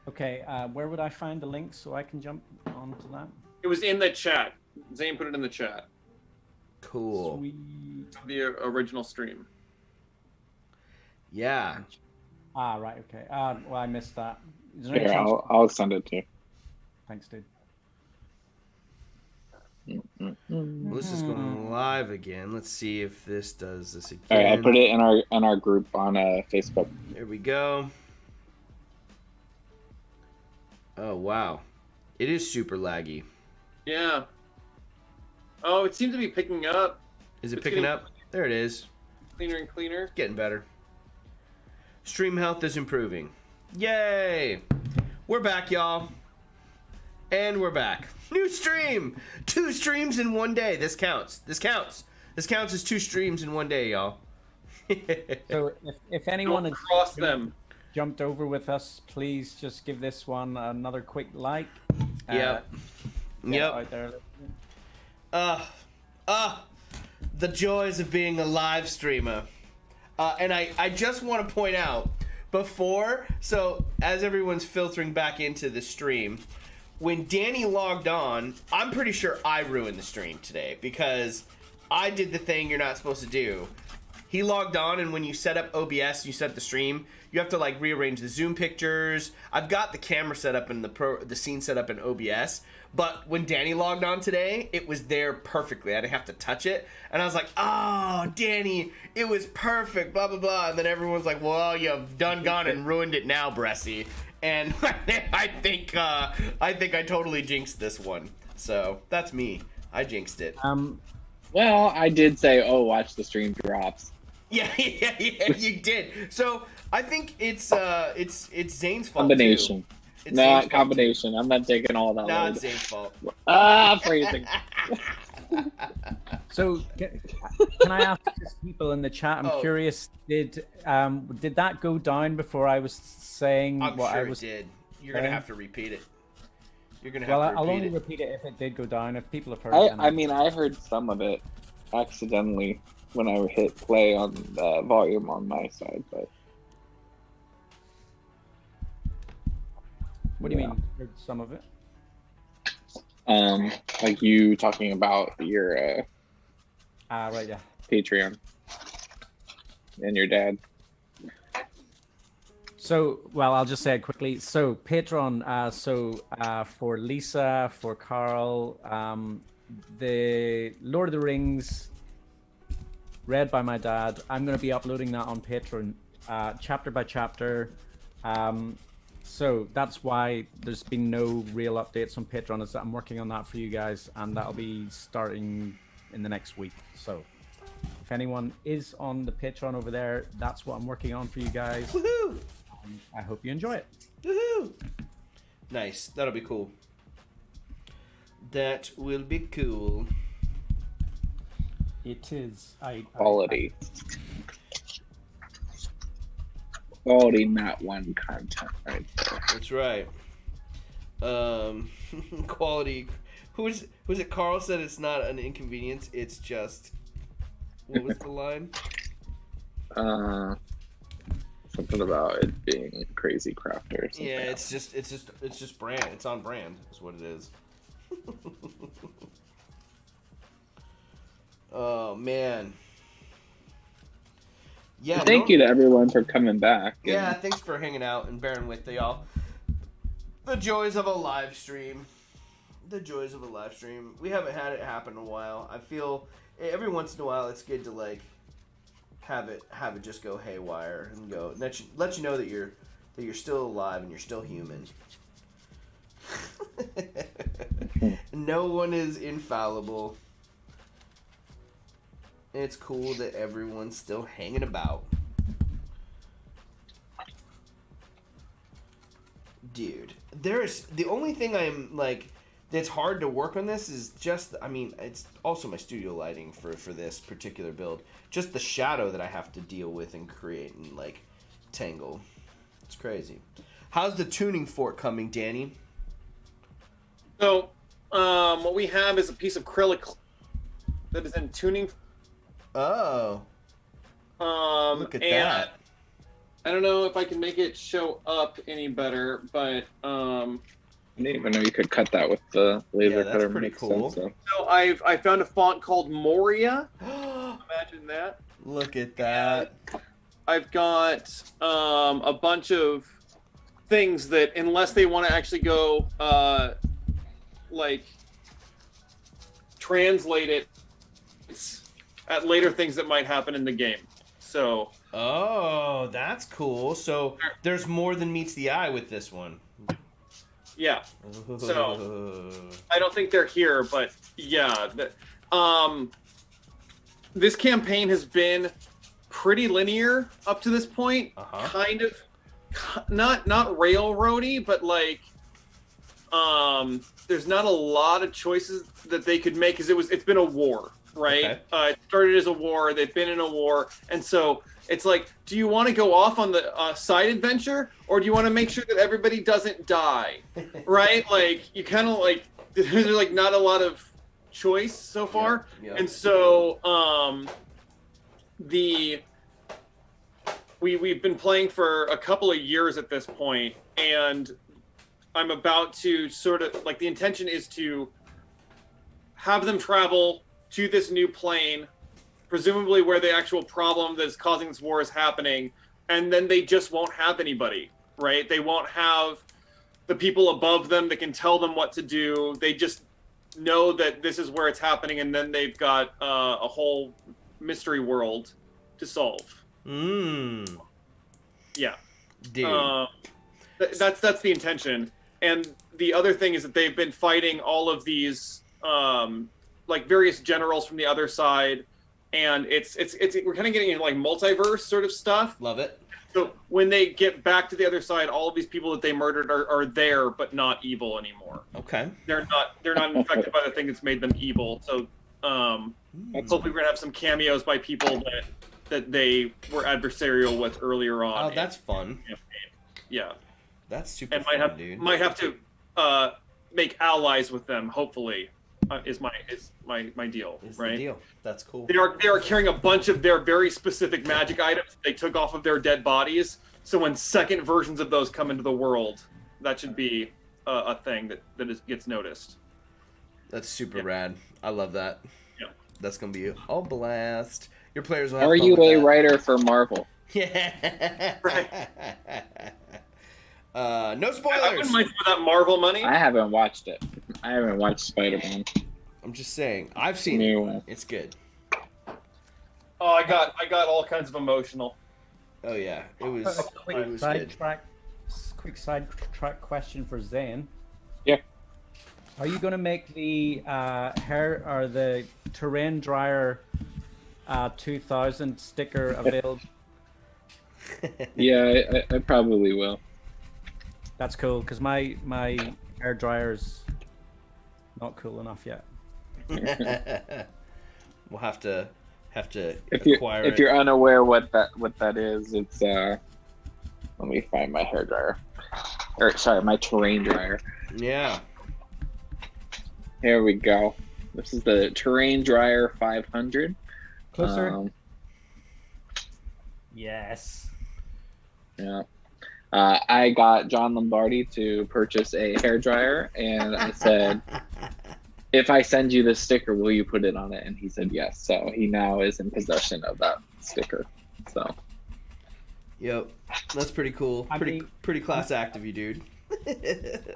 Okay, where would I find the link so I can jump onto that? It was in the chat. Zane put it in the chat. Cool. Sweet. The original stream. Yeah. Ah, right. Okay. Well, I missed that. Is there any Here, chance- I'll send it to you. Thanks, dude. Well, this is going live again. Let's see if this does this again. All right, I put it in our group on Facebook. There we go. Oh wow, it is super laggy. Yeah. Oh, it seems to be picking up. Is it It's picking getting up? There it is. Cleaner and cleaner. Getting better. Stream health is improving. Yay! We're back, y'all. And we're back. New stream! 2 streams in one day. This counts. This counts. This counts as 2 streams in one day, y'all. So if anyone Don't has cross them. jumped over with us, please just give this one another quick like. Yep. Get Yep. out there. The joys of being a live streamer. And I just want to point out before, so as everyone's filtering back into the stream, when Danny logged on, I'm pretty sure I ruined the stream today because I did the thing you're not supposed to do. He logged on, and when you set up OBS, you set up the stream, you have to like rearrange the zoom pictures. I've got the camera set up and the scene set up in OBS, but when Danny logged on today, it was there perfectly. I didn't have to touch it, and I was like, "Oh, Danny, it was perfect." Blah blah blah. And then everyone's like, "Well, you've done gone and ruined it now, Bressy." And I think I totally jinxed this one. So that's me. I jinxed it. Well, I did say, "Oh, watch the stream drops." Yeah, you did. So I think it's Zane's fault. Combination. Too. It's Not Zane's combination. I'm not taking all that. Nah, load. it's Zane's fault. Phrasing. So can I ask just people in the chat? I'm curious. Did that go down before I was saying I'm what sure I was? it did. You're gonna have to repeat it. You're gonna Well, have to I'll repeat only it. repeat it if it did go down. If people have heard it. I mean, I heard some of it accidentally when I hit play on the volume on my side, but What do you mean? Heard some of it? like you talking about your Right, yeah. Patreon and your dad. So, well, I'll just say it quickly. So, Patreon, for Lisa, for Carl, the Lord of the Rings, read by my dad, I'm going to be uploading that on Patreon, chapter by chapter. So that's why there's been no real updates on Patreon, is that I'm working on that for you guys, and that'll be starting in the next week. So if anyone is on the Patreon over there, that's what I'm working on for you guys. Woohoo! I hope you enjoy it. Woohoo! Nice. That'll be cool. That will be cool. It is. Quality. Quality, not one content, right there. That's right. Quality. Was it Carl said it's not an inconvenience, it's just, what was the line? Something about it being crazy crafter or something. Yeah, it's just brand. It's on brand is what it is. Oh man. Yeah. Thank you to everyone for coming back. Yeah, thanks for hanging out and bearing with y'all. The joys of a live stream. The joys of a live stream. We haven't had it happen in a while. I feel every once in a while it's good to like have it just go haywire and go let you know that you're still alive and you're still human. No one is infallible. It's cool that everyone's still hanging about. Dude, there's the only thing I'm like that's hard to work on this is just, I mean, it's also my studio lighting for this particular build. Just the shadow that I have to deal with and create and like tangle. It's crazy. How's the tuning fork coming, Danny? So, what we have is a piece of acrylic that is in tuning. Oh. Look at that. I don't know if I can make it show up any better, but I didn't even know you could cut that with the laser Yeah, that's cutter. pretty Makes cool. sense, so I found a font called Moria. Imagine that. Look at that. I've got a bunch of things that, unless they want to actually go like translate it, it's at later things that might happen in the game. So Oh, that's cool. So there's more than meets the eye with this one. yeah, So- I don't think they're here, but yeah, this campaign has been pretty linear up to this point. Kind of, not railroady, but like, there's not a lot of choices that they could make because it's been a war, right? Okay. It started as a war. They've been in a war, and so it's like, do you want to go off on the side adventure, or do you want to make sure that everybody doesn't die, right? Like, you kind of like, there's like not a lot of choice so far, Yeah. and so we've been playing for a couple of years at this point, and I'm about to sort of like, the intention is to have them travel to this new plane, presumably where the actual problem that is causing this war is happening, and then they just won't have anybody, right? They won't have the people above them that can tell them what to do. They just know that this is where it's happening, and then they've got a whole mystery world to solve. Yeah. Dude. That's the intention. And the other thing is that they've been fighting all of these like various generals from the other side, and it's we're kind of getting into like multiverse sort of stuff. Love it. So when they get back to the other side, all of these people that they murdered are there, but not evil anymore. Okay. They're not infected by the thing that's made them evil. So hopefully we're gonna have some cameos by people that they were adversarial with earlier on. Oh, that's fun. Yeah. That's super And fun, dude. might have to make allies with them. Hopefully, is my deal. Is right? the deal. That's cool. They are carrying a bunch of their very specific magic items that they took off of their dead bodies. So when second versions of those come into the world, that should be a thing that gets noticed. That's super rad. I love that. Yeah. That's gonna be a blast. Your players will have Are fun you with a that. writer for Marvel? Yeah. Right. No I wouldn't spoilers. mind for that Marvel money. I haven't watched it. I haven't watched Spider-Man. I'm just saying. I've seen New it. one. It's good. Oh, I got all kinds of emotional. Oh yeah, it was. A quick It was good. quick sidetrack question for Zane. Yeah. Are you going to make the hair or the terrain dryer 2000 sticker available? Yeah, I probably will. That's cool because my hair dryer's not cool enough yet. We'll have to If acquire if it. you're unaware what that is, it's let me find my hair dryer. Or sorry, my terrain dryer. Yeah. Here we go. This is the terrain dryer 500. Closer. Yes. Yeah. I got John Lombardi to purchase a hair dryer, and I said, if I send you this sticker, will you put it on it? And he said yes. So he now is in possession of that sticker. So Yep. That's pretty cool. I Pretty mean- pretty class act of you, dude.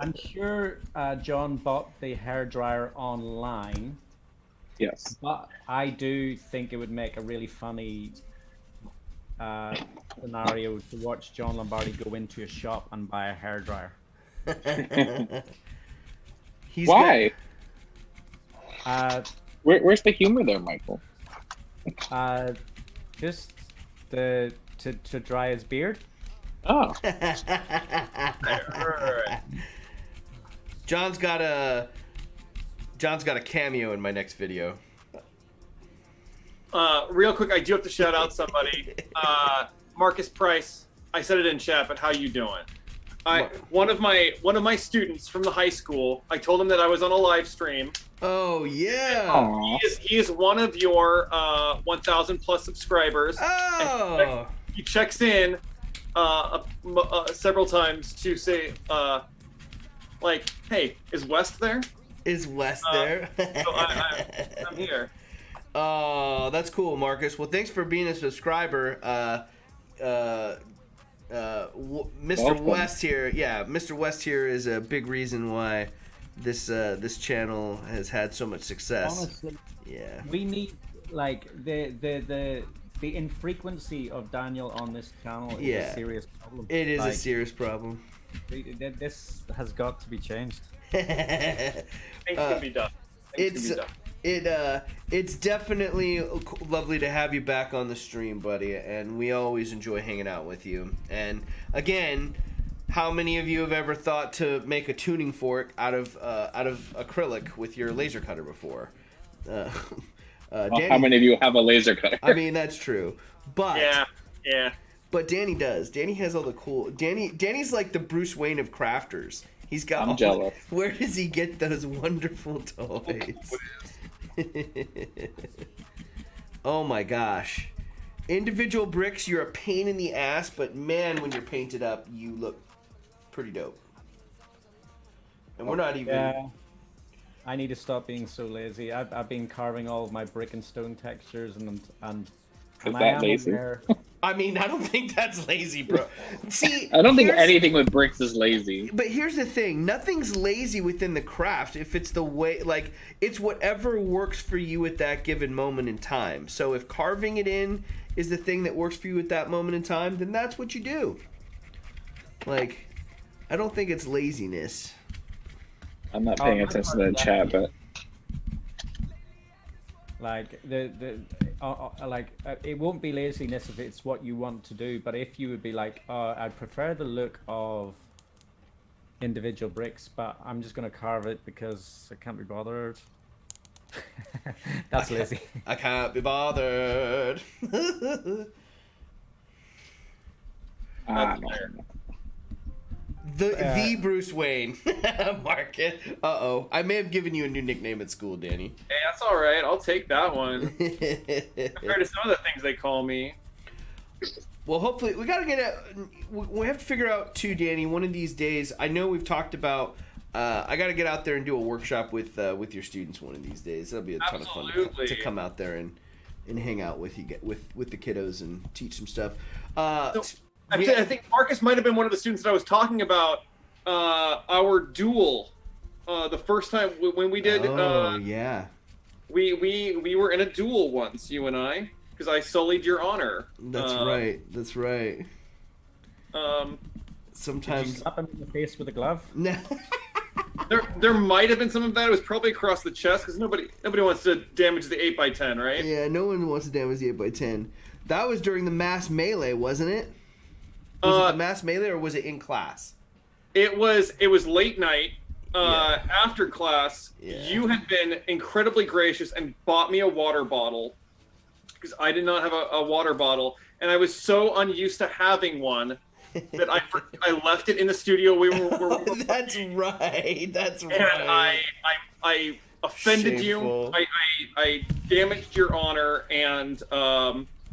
I'm sure John bought the hair dryer online, yes. but I do think it would make a really funny scenario to watch John Lombardi go into a shop and buy a hair dryer. He's Why? Uh, Where's the humor there, Michael? just to dry his beard. Oh, John's got a cameo in my next video. Real quick, I do have to shout out somebody. Marcus Price. I said it in chat, but how you doing? One of my students from the high school. I told him that I was on a live stream. Oh yeah. aw. He is one of your 1,000 plus subscribers. Oh. He checks in several times to say, like, hey, is West there? Is Wes there? So I'm here. Oh, that's cool, Marcus. Well, thanks for being a subscriber. Mr. Welcome. West here. Yeah, Mr. West here is a big reason why this channel has had so much success. Honestly, Yeah. we need like the infrequency of Daniel on this channel is Yeah. a serious problem. It is a Like, serious problem. This has got to be changed. Things can be done. Things can be done. It's definitely lovely to have you back on the stream, buddy, and we always enjoy hanging out with you. And again, how many of you have ever thought to make a tuning fork out of acrylic with your laser cutter before? Danny, How many of you have a laser cutter? I mean, that's true, but Yeah. but Danny does. Danny has all the cool. Danny's like the Bruce Wayne of crafters. He's got. I'm all jealous. Where does he get those wonderful toys? Oh my gosh. Individual bricks, you're a pain in the ass, but man, when you're painted up, you look pretty dope. And we're not even... Yeah. I need to stop being so lazy. I've been carving all of my brick and stone textures and Is I that am lazy? aware. I mean, I don't think that's lazy, bro. See, I don't think here's- anything with bricks is lazy. But here's the thing, nothing's lazy within the craft if it's the way, like, it's whatever works for you at that given moment in time. So if carving it in is the thing that works for you at that moment in time, then that's what you do. Like, I don't think it's laziness. I'm not paying attention to the chat, but Like it won't be laziness if it's what you want to do, but if you would be like, I'd prefer the look of individual bricks, but I'm just gonna carve it because I can't be bothered. That's lazy. I can't be bothered. I That's don't fair. know. The Bruce Wayne. Market. Uh-oh. I may have given you a new nickname at school, Danny. Hey, that's all right. I'll take that one. Compared to some of the things they call me. Well, hopefully, we gotta get we have to figure out too, Danny, one of these days. I know we've talked about, I gotta get out there and do a workshop with your students one of these days. That'll be a ton of fun Absolutely. to come out there and hang out with you, with the kiddos and teach some stuff. I think Marcus might have been one of the students that I was talking about. Our duel, the first time when we did. Yeah. We were in a duel once, you and I, because I sullied your honor. That's right. That's right. Did you Sometimes. slap him in the face with a glove? No. There might have been some of that. It was probably across the chest because nobody wants to damage the 8x10, right? Yeah, no one wants to damage the 8x10. That was during the mass melee, wasn't it? Was it the mass melee or was it in class? It was late night. After class, Yeah. you had been incredibly gracious and bought me a water bottle because I did not have a water bottle, and I was so unused to having one that I left it in the studio. We were That's right. That's and right. I offended Shameful. you. I damaged your honor, and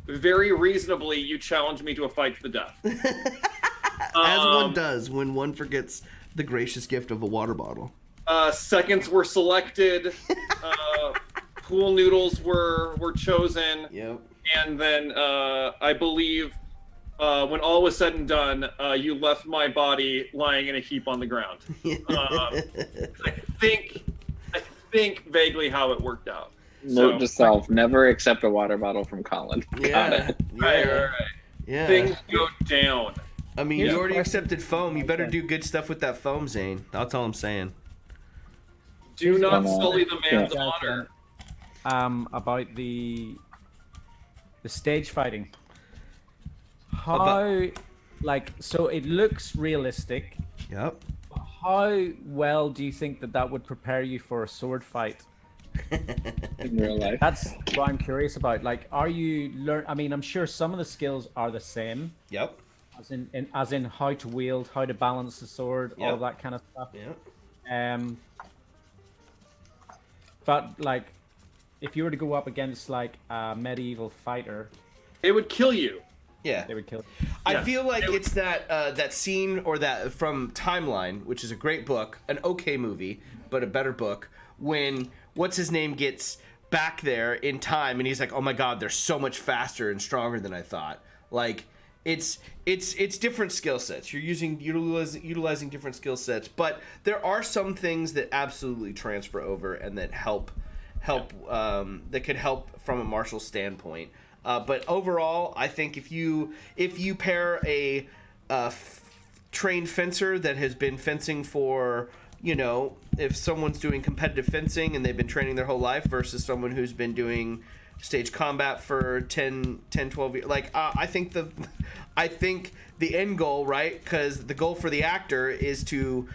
very reasonably, you challenged me to a fight to the death. As one does when one forgets the gracious gift of a water bottle. Seconds were selected. Pool noodles were chosen. Yep. And then I believe when all was said and done, you left my body lying in a heap on the ground. I think vaguely how it worked out. Note to self: never accept a water bottle from Colin. Got Yeah. it. Right. Yeah. Things go down. I mean, Here's you a already question. accepted foam. You better do good stuff with that foam, Zane. That's all I'm saying. Do not Come on. sully the man's Yeah. honor. About the stage fighting. How, so it looks realistic. Yep. How well do you think that would prepare you for a sword fight? In real life. That's what I'm curious about. Like, are you I mean, I'm sure some of the skills are the same, Yep. as in how to wield, how to balance the sword, all Yep. of that kind of stuff. Yep. But like, if you were to go up against like a medieval fighter, It would kill you. Yeah. they would kill. I Yeah. feel like it's that scene or that from Timeline, which is a great book, an okay movie, but a better book, when what's his name gets back there in time and he's like, oh my god, they're so much faster and stronger than I thought. Like it's different skill sets. You're utilizing different skill sets, but there are some things that absolutely transfer over and that help that could help from a martial standpoint. But overall, I think if you pair a trained fencer that has been fencing for, if someone's doing competitive fencing and they've been training their whole life versus someone who's been doing stage combat for 10, 12 years, like I think the end goal, right? Because the goal for the actor is to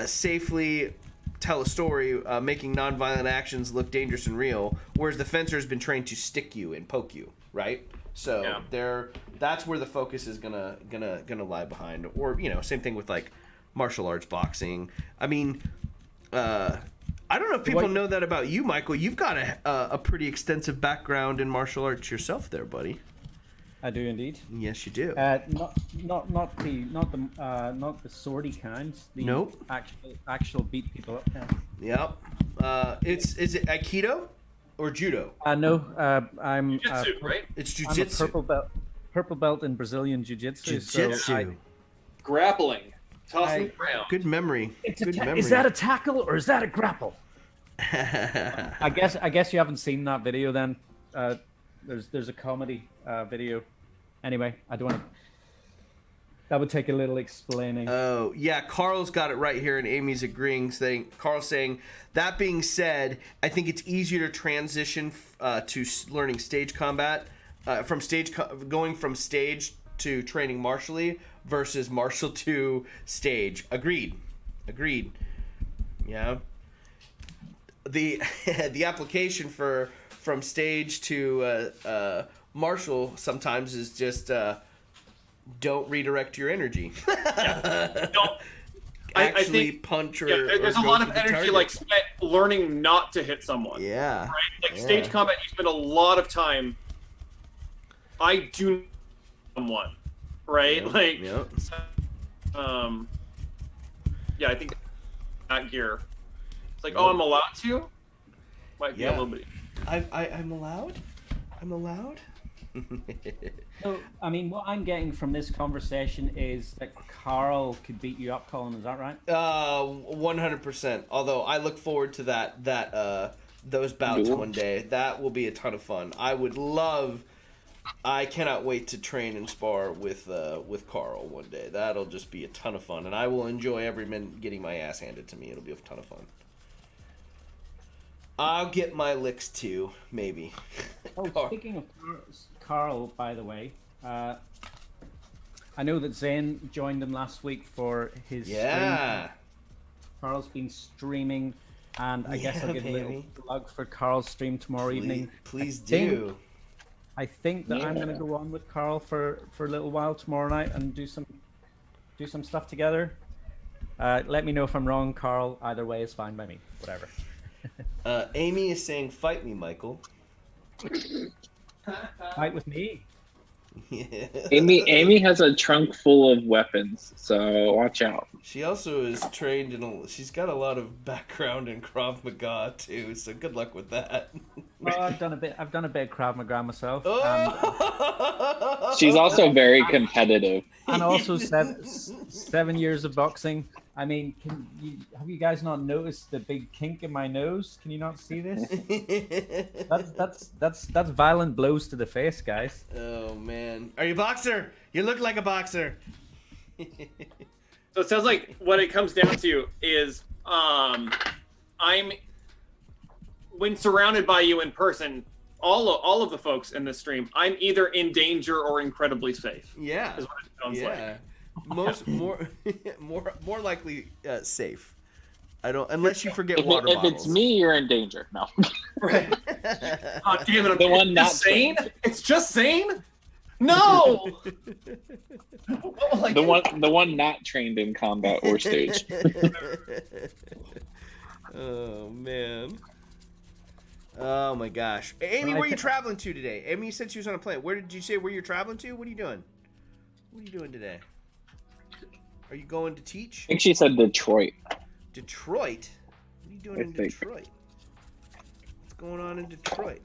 safely tell a story, making non-violent actions look dangerous and real, whereas the fencer has been trained to stick you and poke you, right? So that's where the focus is gonna lie behind. Or same thing with like martial arts, boxing. I mean, I don't know if people know that about you, Michael. You've got a pretty extensive background in martial arts yourself, there, buddy. I do indeed. Yes, you do. Not the swordy kinds. The Nope. Actual beat people up kind. Yep. Is it Aikido or Judo? No. I'm. Jiu-jitsu, right? It's I'm a Jiu-Jitsu. purple belt in Brazilian Jiu-Jitsu. Jiu-Jitsu. So Grappling. Tossing around. Good memory. Good memory. is that a tackle or is that a grapple? I guess you haven't seen that video then. There's a comedy video. Anyway, I don't want to. That would take a little explaining. Oh, yeah, Carl's got it right here, and Amy's agreeing, Carl's saying, that being said, I think it's easier to transition to learning stage combat, going from stage to training martially versus martial to stage. Agreed. Yeah. The application from stage to martial sometimes is just don't redirect your energy. Don't. I I think punch or there's a go lot for of the energy target. like spent learning not to hit someone. Yeah. Right? Like Yeah. stage combat, you spend a lot of time. I do someone, right? Yep, Like, yep. Yeah, I think that gear. It's like, oh, I'm allowed to. Might be a Yeah. little bit. I'm allowed. I'm allowed. So, I mean, what I'm getting from this conversation is that Carl could beat you up, Colin. Is that right? 100%. Although I look forward to those bouts Cool. one day. That will be a ton of fun. I cannot wait to train and spar with Carl one day. That'll just be a ton of fun, and I will enjoy every minute getting my ass handed to me. It'll be a ton of fun. I'll get my licks too, maybe. Oh, speaking of Carl, by the way, I know that Zane joined him last week for his stream. Carl's been streaming, and I guess I'll give a little baby. plug for Carl's stream tomorrow evening. Please I think- do. I think that I'm going to go on with Carl for a little while tomorrow night and do some stuff together. Let me know if I'm wrong, Carl. Either way is fine by me. Whatever. Amy is saying, "Fight me, Michael." Fight with me. Amy has a trunk full of weapons, so watch out. She also is trained she's got a lot of background in Krav Maga too, so good luck with that. Oh, I've done a bit of Krav Maga myself, Oh! She's also very competitive. and also 7 years of boxing. I mean, have you guys not noticed the big kink in my nose? Can you not see this? That's violent blows to the face, guys. Oh man, are you a boxer? You look like a boxer. So it sounds like what it comes down to is when surrounded by you in person, all of the folks in this stream, I'm either in danger or incredibly safe. Yeah, Is what it sounds yeah. More likely safe. I don't unless you forget water If bottles. it's me, you're in danger. No. Right. Oh, damn it! The one not Zane. trained. It's just Zane. No. Like, The one not trained in combat or stage. Oh man. Oh my gosh. Amy, where are you traveling to today? Amy said she was on a plane. Where did you say where you're traveling to? What are you doing? What are you doing today? Are you going to teach? I think she said Detroit. Detroit? What are you doing in Detroit? What's going on in Detroit?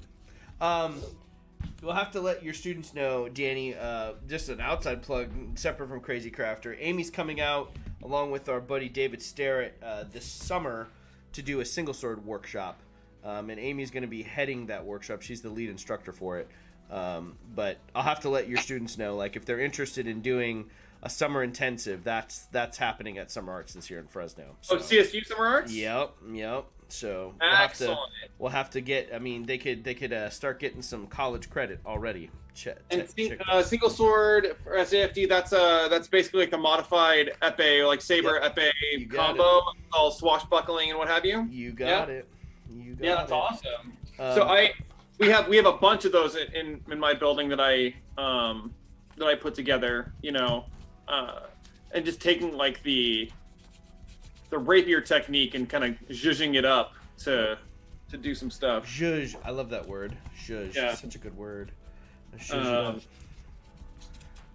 We'll have to let your students know, Danny, just an outside plug, separate from Crazy Crafter. Amy's coming out, along with our buddy David Starrett, this summer to do a single sword workshop. And Amy's going to be heading that workshop. She's the lead instructor for it. But I'll have to let your students know, like, if they're interested in doing a summer intensive, that's happening at Summer Arts this year in Fresno. So. Oh, CSU Summer Arts? Yep. So Excellent. we'll have to get. I mean, they could start getting some college credit already. Single sword for SAFD. That's basically like the modified epee, like saber epee combo, all swashbuckling and what have you. You got it. That's awesome. So we have a bunch of those in my building that I put together. You know, and just taking like the rapier technique and kind of zhuzhing it up to do some stuff. Zhuzh, I love that word. Zhuzh, yeah. Such a good word. Zhuzh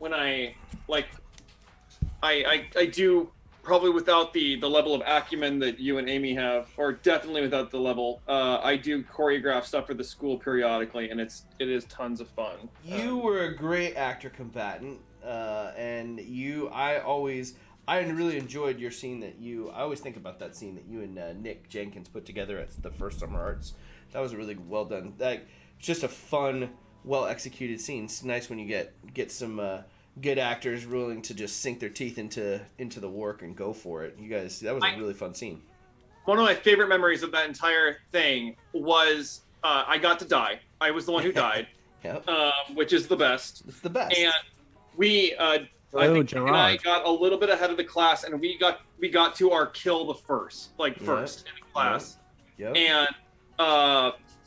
when I do probably without the level of acumen that you and Amy have, or definitely without the level. I do choreograph stuff for the school periodically, and it is tons of fun. You were a great actor combatant, and I really enjoyed your scene I always think about that scene that you and Nick Jenkins put together at the first Summer Arts. That was really well done. Like, just a fun, well executed scene. It's nice when you get some good actors willing to just sink their teeth into the work and go for it. You guys, that was a really fun scene. One of my favorite memories of that entire thing was I got to die. I was the one who died. Yep. Which is the best. It's the best. And we I think Nick and I got a little bit ahead of the class, and we got to our kill the first in the class. Yep. And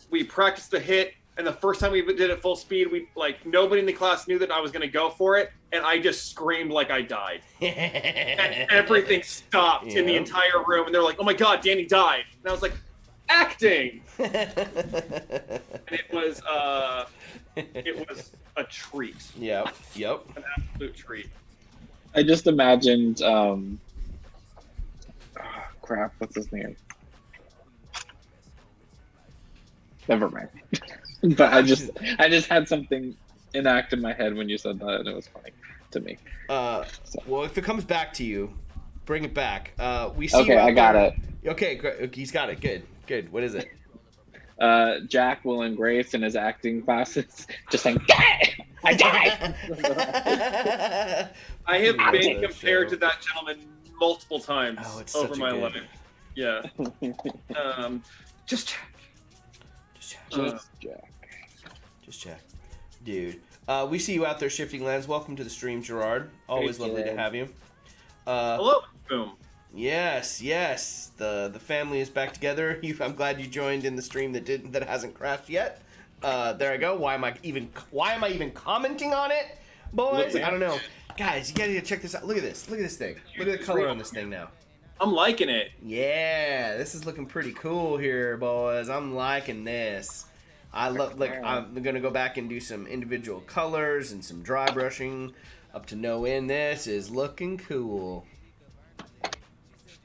we practiced the hit, and the first time we did it full speed, nobody in the class knew that I was going to go for it, and I just screamed like I died. And everything stopped in the entire room, and they're like, "Oh my God, Danny died!" And I was like, "Acting!" And it was a treat. Yep. An absolute treat. I just imagined, crap, what's his name? Never mind. But I just had something enact in my head when you said that, and it was funny to me. Well, if it comes back to you, bring it back. We see. Okay, I got it. Okay, great. He's got it. Good. What is it? Jack, Will, and Grace in his acting classes just saying, "Die! I died!" I have been compared to that gentleman multiple times over my life. Yeah. Just check. Dude. We see you out there shifting lands. Welcome to the stream, Gerard. Always lovely to have you. Hello, Boom. Yes. The family is back together. I'm glad you joined in the stream that hasn't crashed yet. There I go. Why am I even commenting on it, boys? I don't know. Guys, you gotta check this out. Look at this. Look at this thing. Look at the color on this thing now. I'm liking it. Yeah, this is looking pretty cool here, boys. I'm liking this. I'm gonna go back and do some individual colors and some dry brushing up to no end. This is looking cool.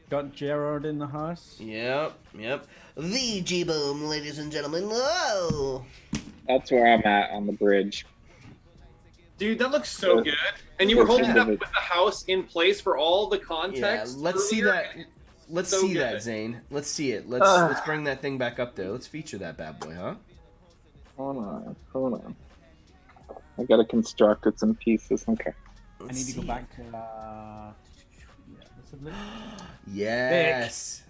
Got Gerard in the house. Yep. The G-Boom, ladies and gentlemen. Whoa! That's where I'm at on the bridge. Dude, that looks so good. And you were holding it up with the house in place for all the context. Yeah, let's see that. Let's see that, Zane. Let's see it. Let's bring that thing back up there. Let's feature that bad boy, huh? Hold on. I gotta construct it in pieces. Okay. I need to go back to Yes.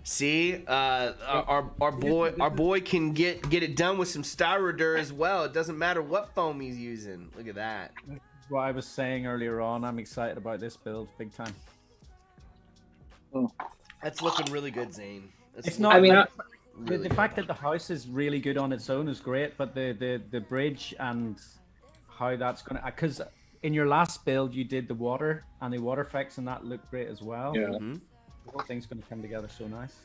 See, our boy can get it done with some styrodur as well. It doesn't matter what foam he's using. Look at that. What I was saying earlier on, I'm excited about this build big time. That's looking really good, Zane. It's not. I mean, the fact that the house is really good on its own is great, but the bridge and how that's gonna, because in your last build you did the water and the water effects, and that looked great as well. Yeah. Mm-hmm. The whole thing's gonna come together so nice.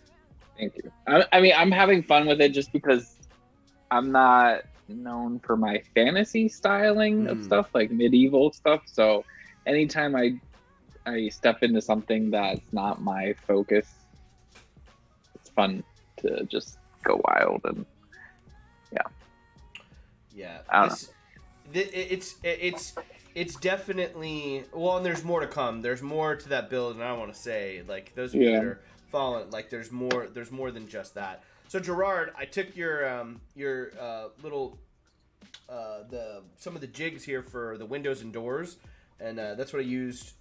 Thank you. I mean, I'm having fun with it just because I'm not known for my fantasy styling of Mm. stuff, like medieval stuff. So anytime I step into something that's not my focus, it's fun to just go wild and Yeah, I don't it's definitely well, and there's more to come. There's more to that build, and I want to say, like, those of you that are following, like, there's more than just that. So Gerard, I took your little some of the jigs here for the windows and doors, and that's what I used.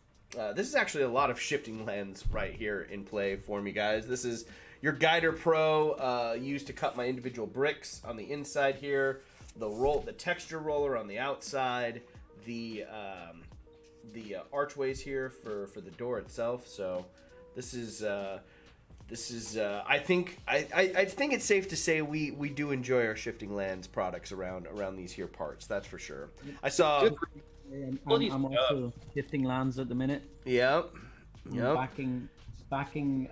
This is actually a lot of shifting lands right here in play for me, guys. This is your Guider Pro used to cut my individual bricks on the inside here. The texture roller on the outside, the archways here for the door itself. So this is I think it's safe to say we do enjoy our shifting lands products around these here parts. That's for sure. I saw. I'm also shifting lands at the minute. Yep. Backing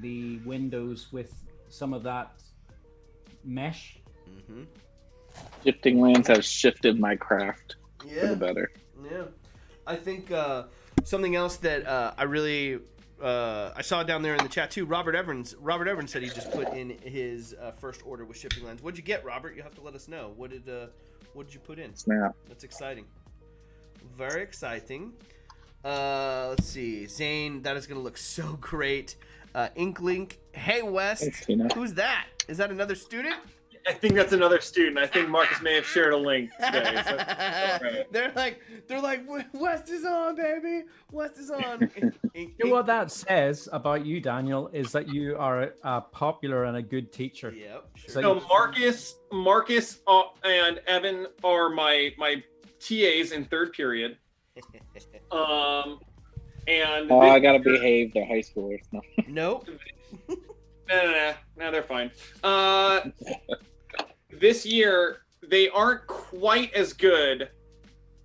the windows with some of that mesh. Mm-hmm. shifting lands has shifted my craft for the better. Yeah, I think something else that I really I saw down there in the chat too. Robert Evans said he just put in his first order with shifting lands. What'd you get, Robert? You have to let us know. What did you put in? Snap. That's exciting. Very exciting. Let's see, Zane. That is gonna look so great. Inklink. Hey West. Thanks, Tina. Who's that? Is that another student? I think that's another student. I think Marcus may have shared a link today. So, right. They're like, West is on, baby. West is on. You know what that says about you, Daniel, is that you are a popular and a good teacher. Yep. Sure. So So Marcus, and Evan are my TAs in third period. And Oh, I gotta behave. They're high schoolers. No. Nope. No, they're fine. This year they aren't quite as good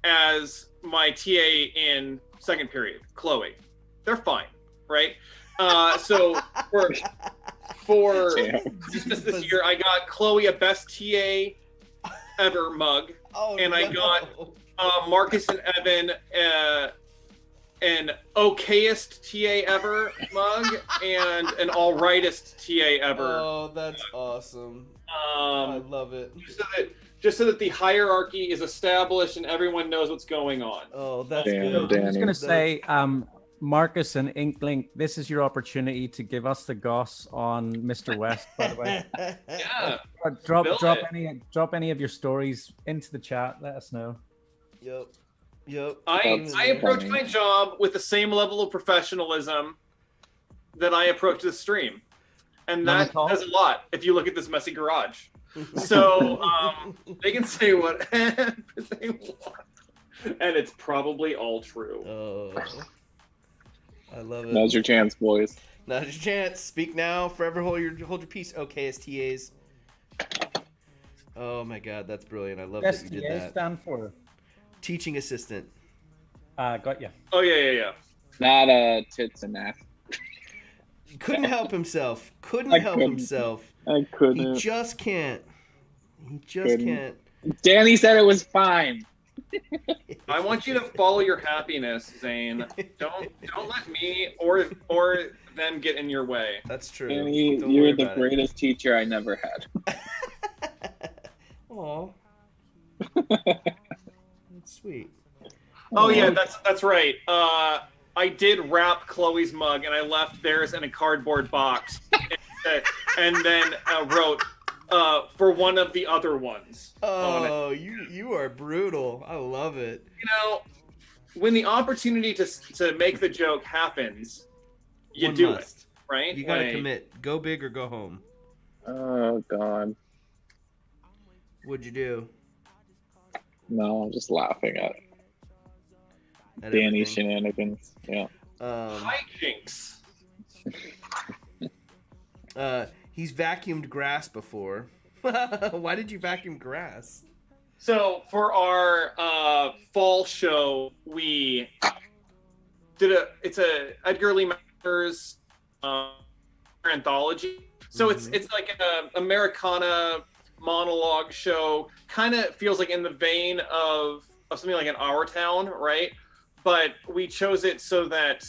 as my TA in second period, Chloe. They're fine, right? So for this year, I got Chloe a best TA ever mug, and I got Marcus and Evan an okayest TA ever mug and an alrightest TA ever. Oh, that's awesome. I love it. Just so that the hierarchy is established and everyone knows what's going on. Oh, that's Damn, good. I'm just Danny. gonna say, Marcus and Inklink, this is your opportunity to give us the goss on Mr. West, by the way. Yeah. Or drop any of your stories into the chat. Let us know. Yep. I approach my job with the same level of professionalism that I approach the stream. And that says a lot if you look at this messy garage. So they can say whatever they want. And it's probably all true. Oh, I love it. Now's your chance, boys. Now's your chance. Speak now. Forever hold your peace. Okay, as TAs. Oh my God, that's brilliant. I love that you did STA that. stand for? Teaching assistant. Got you. Oh, yeah. Not tits and ass. Couldn't help himself. Couldn't I help couldn't. himself. I He couldn't. just can't. He just Couldn't. can't. Danny said it was fine. I want you to follow your happiness, Zane. Don't let me or them get in your way. That's true. Danny, Don't you're worry the about it. greatest teacher I never had. Aw. That's sweet. Oh yeah, that's right. I did wrap Chloe's mug and I left theirs in a cardboard box, and then wrote for one of the other ones. Oh, you are brutal. I love it. You know, when the opportunity to make the joke happens, you One do must. it, right? You gotta Like, commit. Go big or go home. Oh God. What'd you do? No, I'm just laughing at At Danny's everything? shenanigans. Yeah. Hijinks. He's vacuumed grass before. Why did you vacuum grass? So for our fall show, we did it's a Edgar Lee Masters anthology. So it's like a Americana monologue show. Kind of feels like in the vein of something like in Our Town, right? But we chose it so that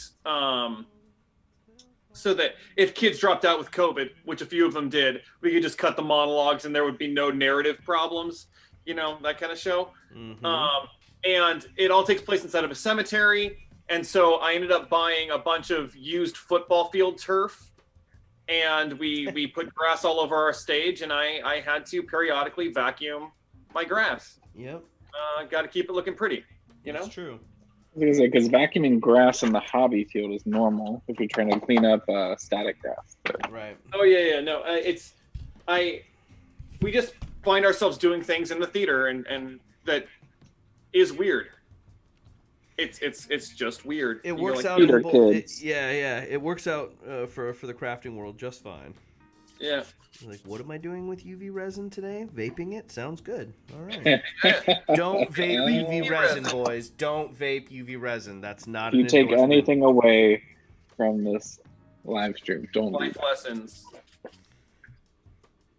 if kids dropped out with COVID, which a few of them did, we could just cut the monologues and there would be no narrative problems, you know, that kind of show. And it all takes place inside of a cemetery. And so I ended up buying a bunch of used football field turf, and we put grass all over our stage, and I had to periodically vacuum my grass. Yep. Got to keep it looking pretty, you know? That's true. Because vacuuming grass in the hobby field is normal if you're trying to clean up static grass. But... Right. Oh yeah. No, we just find ourselves doing things in the theater, and that is weird. It's just weird. It works out. Theater kids. It works out for the crafting world just fine. Yeah. Like, what am I doing with UV resin today? Vaping it? Sounds good. All right. Don't vape UV resin, boys. Don't vape UV resin. That's not an You take endorsement. anything away from this live stream, don't do Life that. lessons.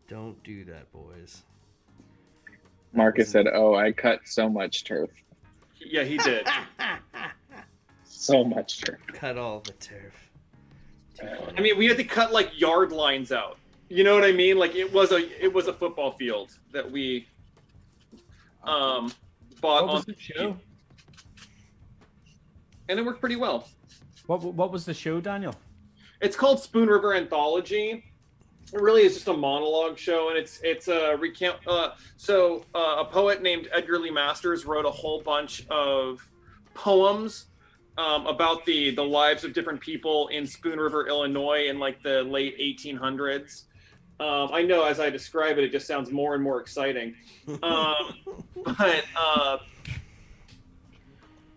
Don't do that, boys. Marcus said, "Oh, I cut so much turf, Yeah, he did. so much turf." Cut all the turf. Too funny. I mean, we had to cut like yard lines out. You know what I mean? Like it was a football field that we bought What on was the show? and it worked pretty well. What was the show, Daniel? It's called Spoon River Anthology. It really is just a monologue show, and it's a recount. A poet named Edgar Lee Masters wrote a whole bunch of poems about the lives of different people in Spoon River, Illinois, in like the late 1800s. I know as I describe it, it just sounds more and more exciting. But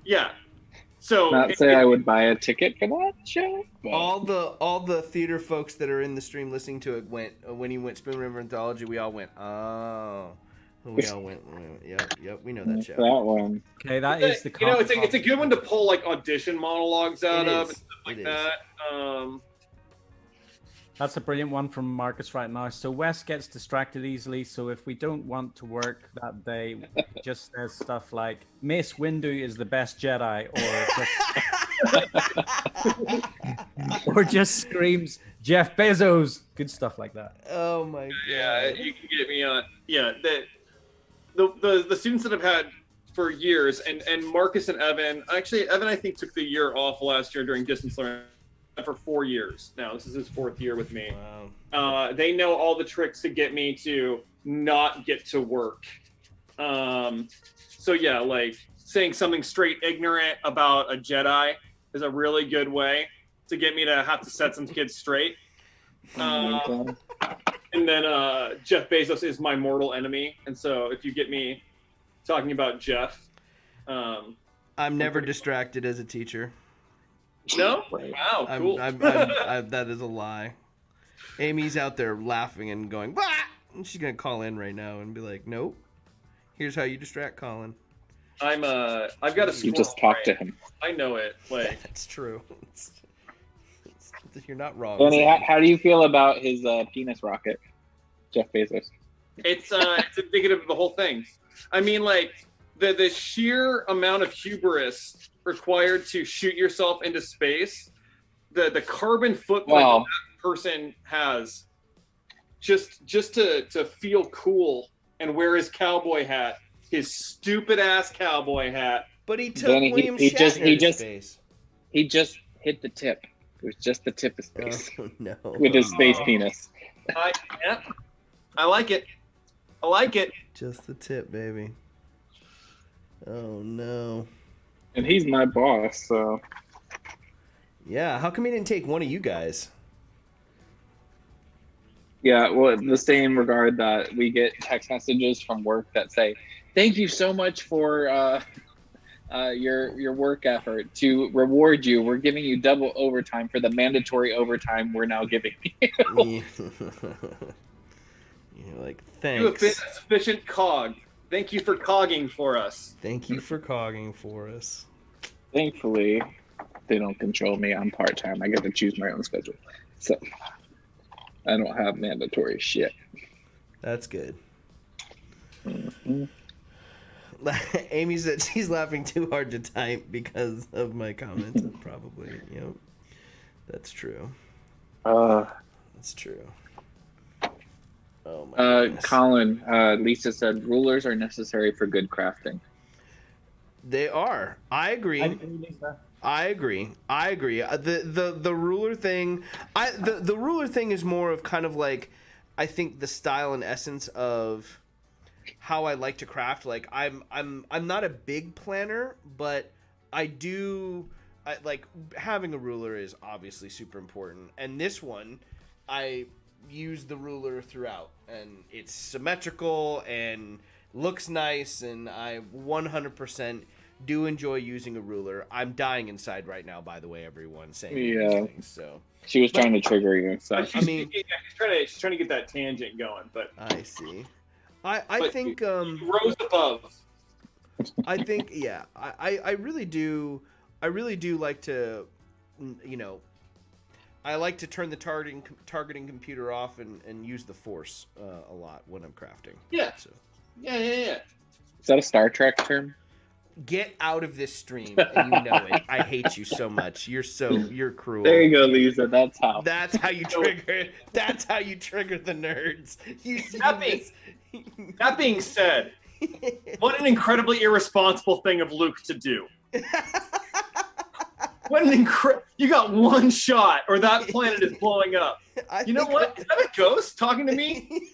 yeah. So Not say I would buy a ticket for that show. But... all the theater folks that are in the stream listening to it went when he went Spoon River Anthology. We all went, oh. We all went, yep. We know that show. That one. Okay, that is the. You know, it's a good one to pull like audition monologues out of and stuff like It is. that. That's a brilliant one from Marcus right now. So Wes gets distracted easily. So if we don't want to work that day, he just says stuff like Mace Windu is the best Jedi, or just screams Jeff Bezos. Good stuff like that. Oh my god. Yeah, you can get me on. Yeah, the students that I've had for years, and Marcus and Evan. Actually, Evan I think took the year off last year during distance learning for 4 years. Now this is his 4th year with me. Wow. They know all the tricks to get me to not get to work. So yeah, like saying something straight ignorant about a Jedi is a really good way to get me to have to set some kids straight. And then Jeff Bezos is my mortal enemy, and so if you get me talking about Jeff, I'm never distracted as a teacher. no, wow, cool. That is a lie. Amy's out there laughing and going, "Bah!" And she's gonna call in right now and be like, "Nope, here's how you distract Colin." I've got a. You just talk to him. I know it. Like That's true. You're not wrong. Danny, how do you feel about his penis rocket, Jeff Bezos? it's indicative of the whole thing. I mean, like the sheer amount of hubris required to shoot yourself into space, the carbon footprint that person has, just to feel cool and wear his cowboy hat, his stupid ass cowboy hat. But he took Danny, William he Shatner to just space. He just hit the tip. It was just the tip of space Oh no. with his space penis. I like it. I like it. Just the tip, baby. Oh no. And he's my boss, so Yeah, how come he didn't take one of you guys? yeah. Well, in the same regard that we get text messages from work that say, "Thank you so much for your work effort. To reward you, we're giving you double overtime for the mandatory overtime we're now giving you." You're like, You have been thanks. a sufficient cog. Thank you for cogging for us. Thank you for cogging for us. Thankfully, they don't control me. I'm part-time. I get to choose my own schedule. So I don't have mandatory shit. That's good. Mhm. Amy said she's laughing too hard to type because of my comments. Probably, yep. That's true. That's true. Oh my goodness. Colin, Lisa said rulers are necessary for good crafting. They are. I agree. I agree. The ruler thing. The ruler thing is more of kind of like, I think the style and essence of how I like to craft. Like I'm not a big planner, but I like having a ruler is obviously super important. And this one, I use the ruler throughout, and it's symmetrical and looks nice, and I 100% do enjoy using a ruler. I'm dying inside right now, by the way, everyone saying these things. So she was trying to trigger you. So she's trying to get that tangent going, but I see. I think rose above. I think yeah. I really do. I really do like to, I like to turn the targeting computer off and use the force a lot when I'm crafting. Yeah. So. Yeah. Is that a Star Trek term? Get out of this stream, and you know it. I hate you so much. You're cruel. There you go, Lisa. That's how you trigger. That's how you trigger the nerds. That being said, what an incredibly irresponsible thing of Luke to do. What an you got one shot, or that planet is blowing up. You know what? Is that a ghost talking to me?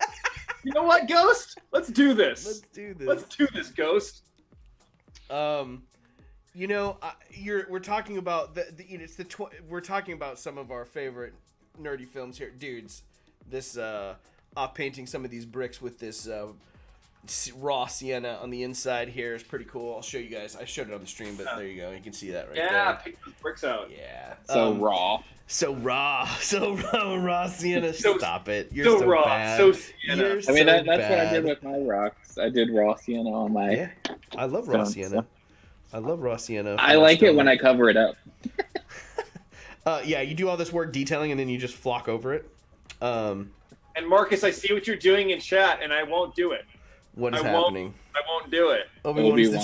You know what, Ghost? Let's do this. Let's do this, Ghost. We're talking about we're talking about some of our favorite nerdy films here, dudes. This off painting some of these bricks with this raw sienna on the inside here is pretty cool. I'll show you guys. I showed it on the stream, but there you go. You can see that right there. Yeah, pick those bricks out. Yeah. So raw. So raw sienna. Stop it. You're so so raw. bad. So sienna. I mean, that's what I did with my rocks. I did raw sienna on my. Yeah, I love raw sienna. I love raw sienna. I like it when I cover it up. Yeah, you do all this work detailing and then you just flock over it. And Marcus, I see what you're doing in chat, and I won't do it. What is happening? I won't do it. Obi-Wan is the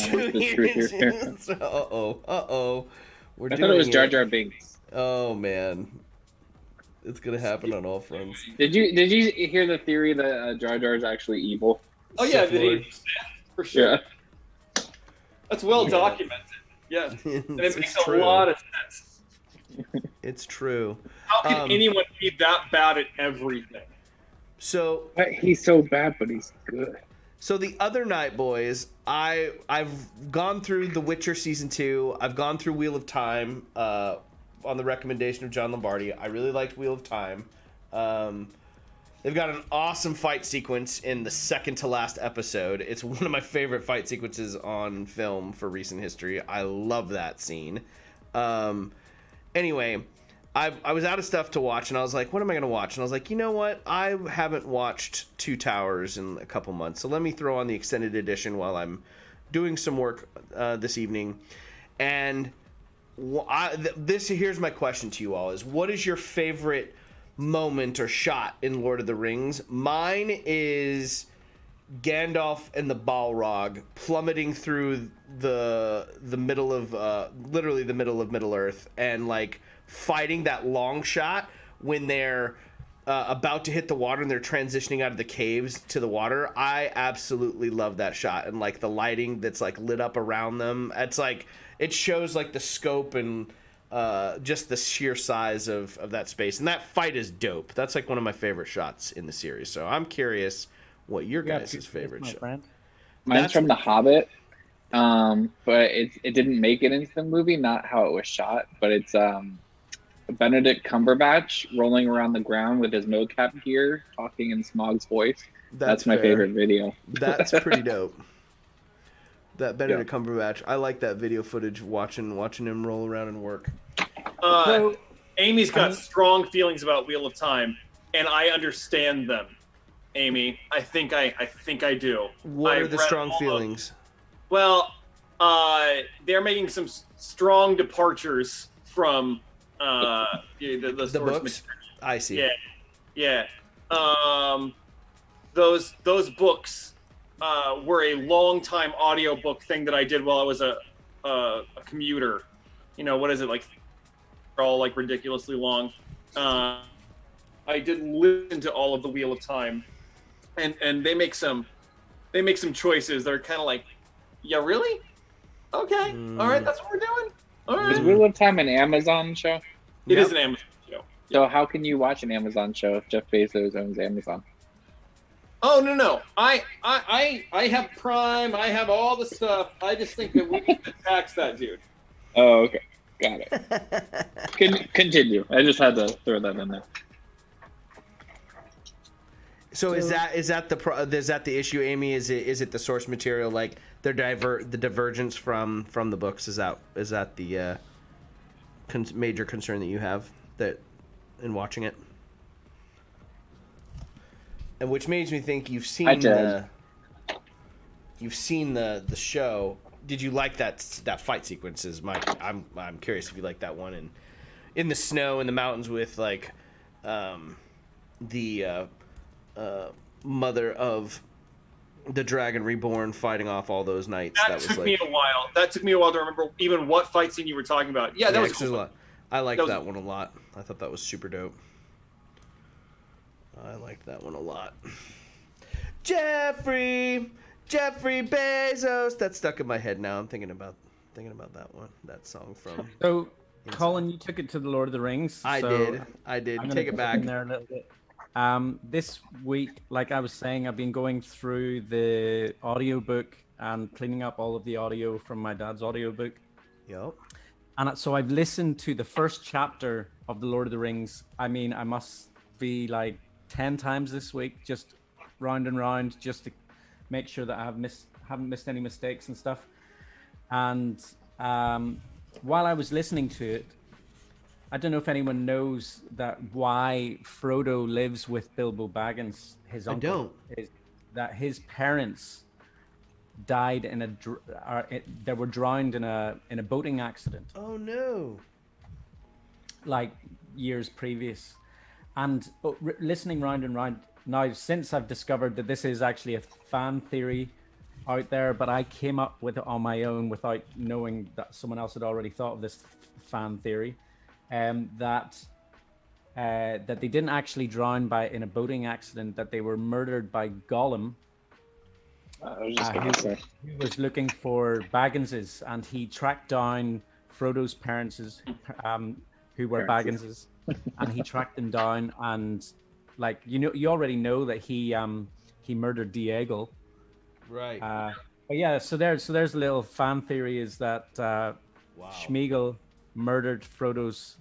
truth. Uh-oh. I thought it was Jar Jar Binks. Oh, man. It's going to happen on all fronts. Did you hear the theory that Jar Jar is actually evil? Oh, yeah, for sure. Yeah. That's well documented. Yes. And it makes a lot of sense. It's true. How can anyone be that bad at everything? So he's so bad, but he's good. So the other night, boys, I've gone through The Witcher Season 2. I've gone through Wheel of Time on the recommendation of John Lombardi. I really liked Wheel of Time. They've got an awesome fight sequence in the second to last episode. It's one of my favorite fight sequences on film for recent history. I love that scene. Anyway, I was out of stuff to watch, and I was like, what am I going to watch? And I was like, you know what? I haven't watched Two Towers in a couple months, so let me throw on the extended edition while I'm doing some work this evening. And here's my question to you all, is what is your favorite moment or shot in Lord of the Rings? Mine is Gandalf and the Balrog plummeting through the middle of literally the middle of Middle Earth, and like fighting that long shot when they're about to hit the water and they're transitioning out of the caves to the water. I absolutely love that shot, and like the lighting that's like lit up around them. It's like it shows like the scope and just the sheer size of that space, and that fight is dope. That's like one of my favorite shots in the series. So I'm curious what your guys' favorite shot. Mine's from The Hobbit, but it didn't make it into the movie. Not how it was shot, but it's Benedict Cumberbatch rolling around the ground with his mocap gear, talking in Smaug's voice. That's my favorite video. That's pretty dope. That Benedict Cumberbatch, I like that video footage. Watching him roll around and work. Amy's got strong feelings about Wheel of Time, and I understand them. Amy, I think I do. What are the strong feelings? Well, they're making some strong departures from the source books. material. I see. Yeah. Those books were a long time audiobook thing that I did while I was a commuter. You know, what is it, like, they're all like ridiculously long. I did listen to all of the Wheel of Time, and they make some choices that are kind of like, yeah, really? Okay, all right, that's what we're doing. All right. Is Wheel of Time an Amazon show? It is an Amazon show. So how can you watch an Amazon show if Jeff Bezos owns Amazon? Oh no! I have Prime. I have all the stuff. I just think that we need to tax that dude. Oh, okay, got it. Continue. I just had to throw that in there. So is that the issue, Amy? Is it the source material, like the divergence from the books? Is that the major concern that you have that in watching it? And which makes me think you've seen the show. Did you like that fight sequences, Mike? I'm curious if you like that one in the snow in the mountains with like the mother of the Dragon Reborn fighting off all those knights. That took me a while. That took me a while to remember even what fight scene you were talking about. Yeah, that was cool. A lot. I liked that one a lot. I thought that was super dope. I liked that one a lot. Jeffrey Bezos. That's stuck in my head now. I'm thinking about that one. That song from. So, Colin, you took it to the Lord of the Rings. I did. Take it back. In there a little bit. This week, like I was saying, I've been going through the audiobook and cleaning up all of the audio from my dad's audiobook. Yep. And so I've listened to the first chapter of the Lord of the Rings. I mean, I must be like 10 times this week, just round and round, just to make sure that I haven't missed any mistakes and stuff. And while I was listening to it, I don't know if anyone knows why Frodo lives with Bilbo Baggins, his uncle. I don't. Is that his parents died they were drowned in a boating accident. Oh no! Like years previous, and listening round and round now, since I've discovered that this is actually a fan theory out there, but I came up with it on my own without knowing that someone else had already thought of this fan theory. That they didn't actually drown in a boating accident, that they were murdered by Gollum, who was looking for Bagginses, and he tracked down Frodo's parents, who were Bagginses, and he tracked them down, and like you already know that he murdered Diego, right? But yeah, so there's a little fan theory is that Sméagol murdered Frodo's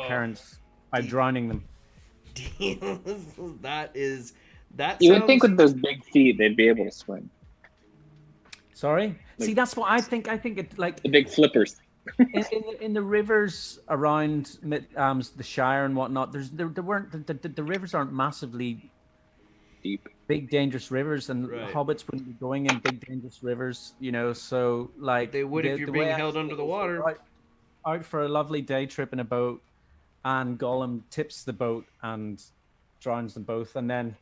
parents by drowning them. That you would think with those big feet they'd be able to swim. Sorry? See, that's what I think. I think it like the big flippers. in the rivers around the Shire and whatnot. There weren't the rivers aren't massively deep, big dangerous rivers, and hobbits wouldn't be going in big dangerous rivers. You know, so like they would if you're being held under the water. Out for a lovely day trip in a boat, and Gollum tips the boat and drowns them both, and then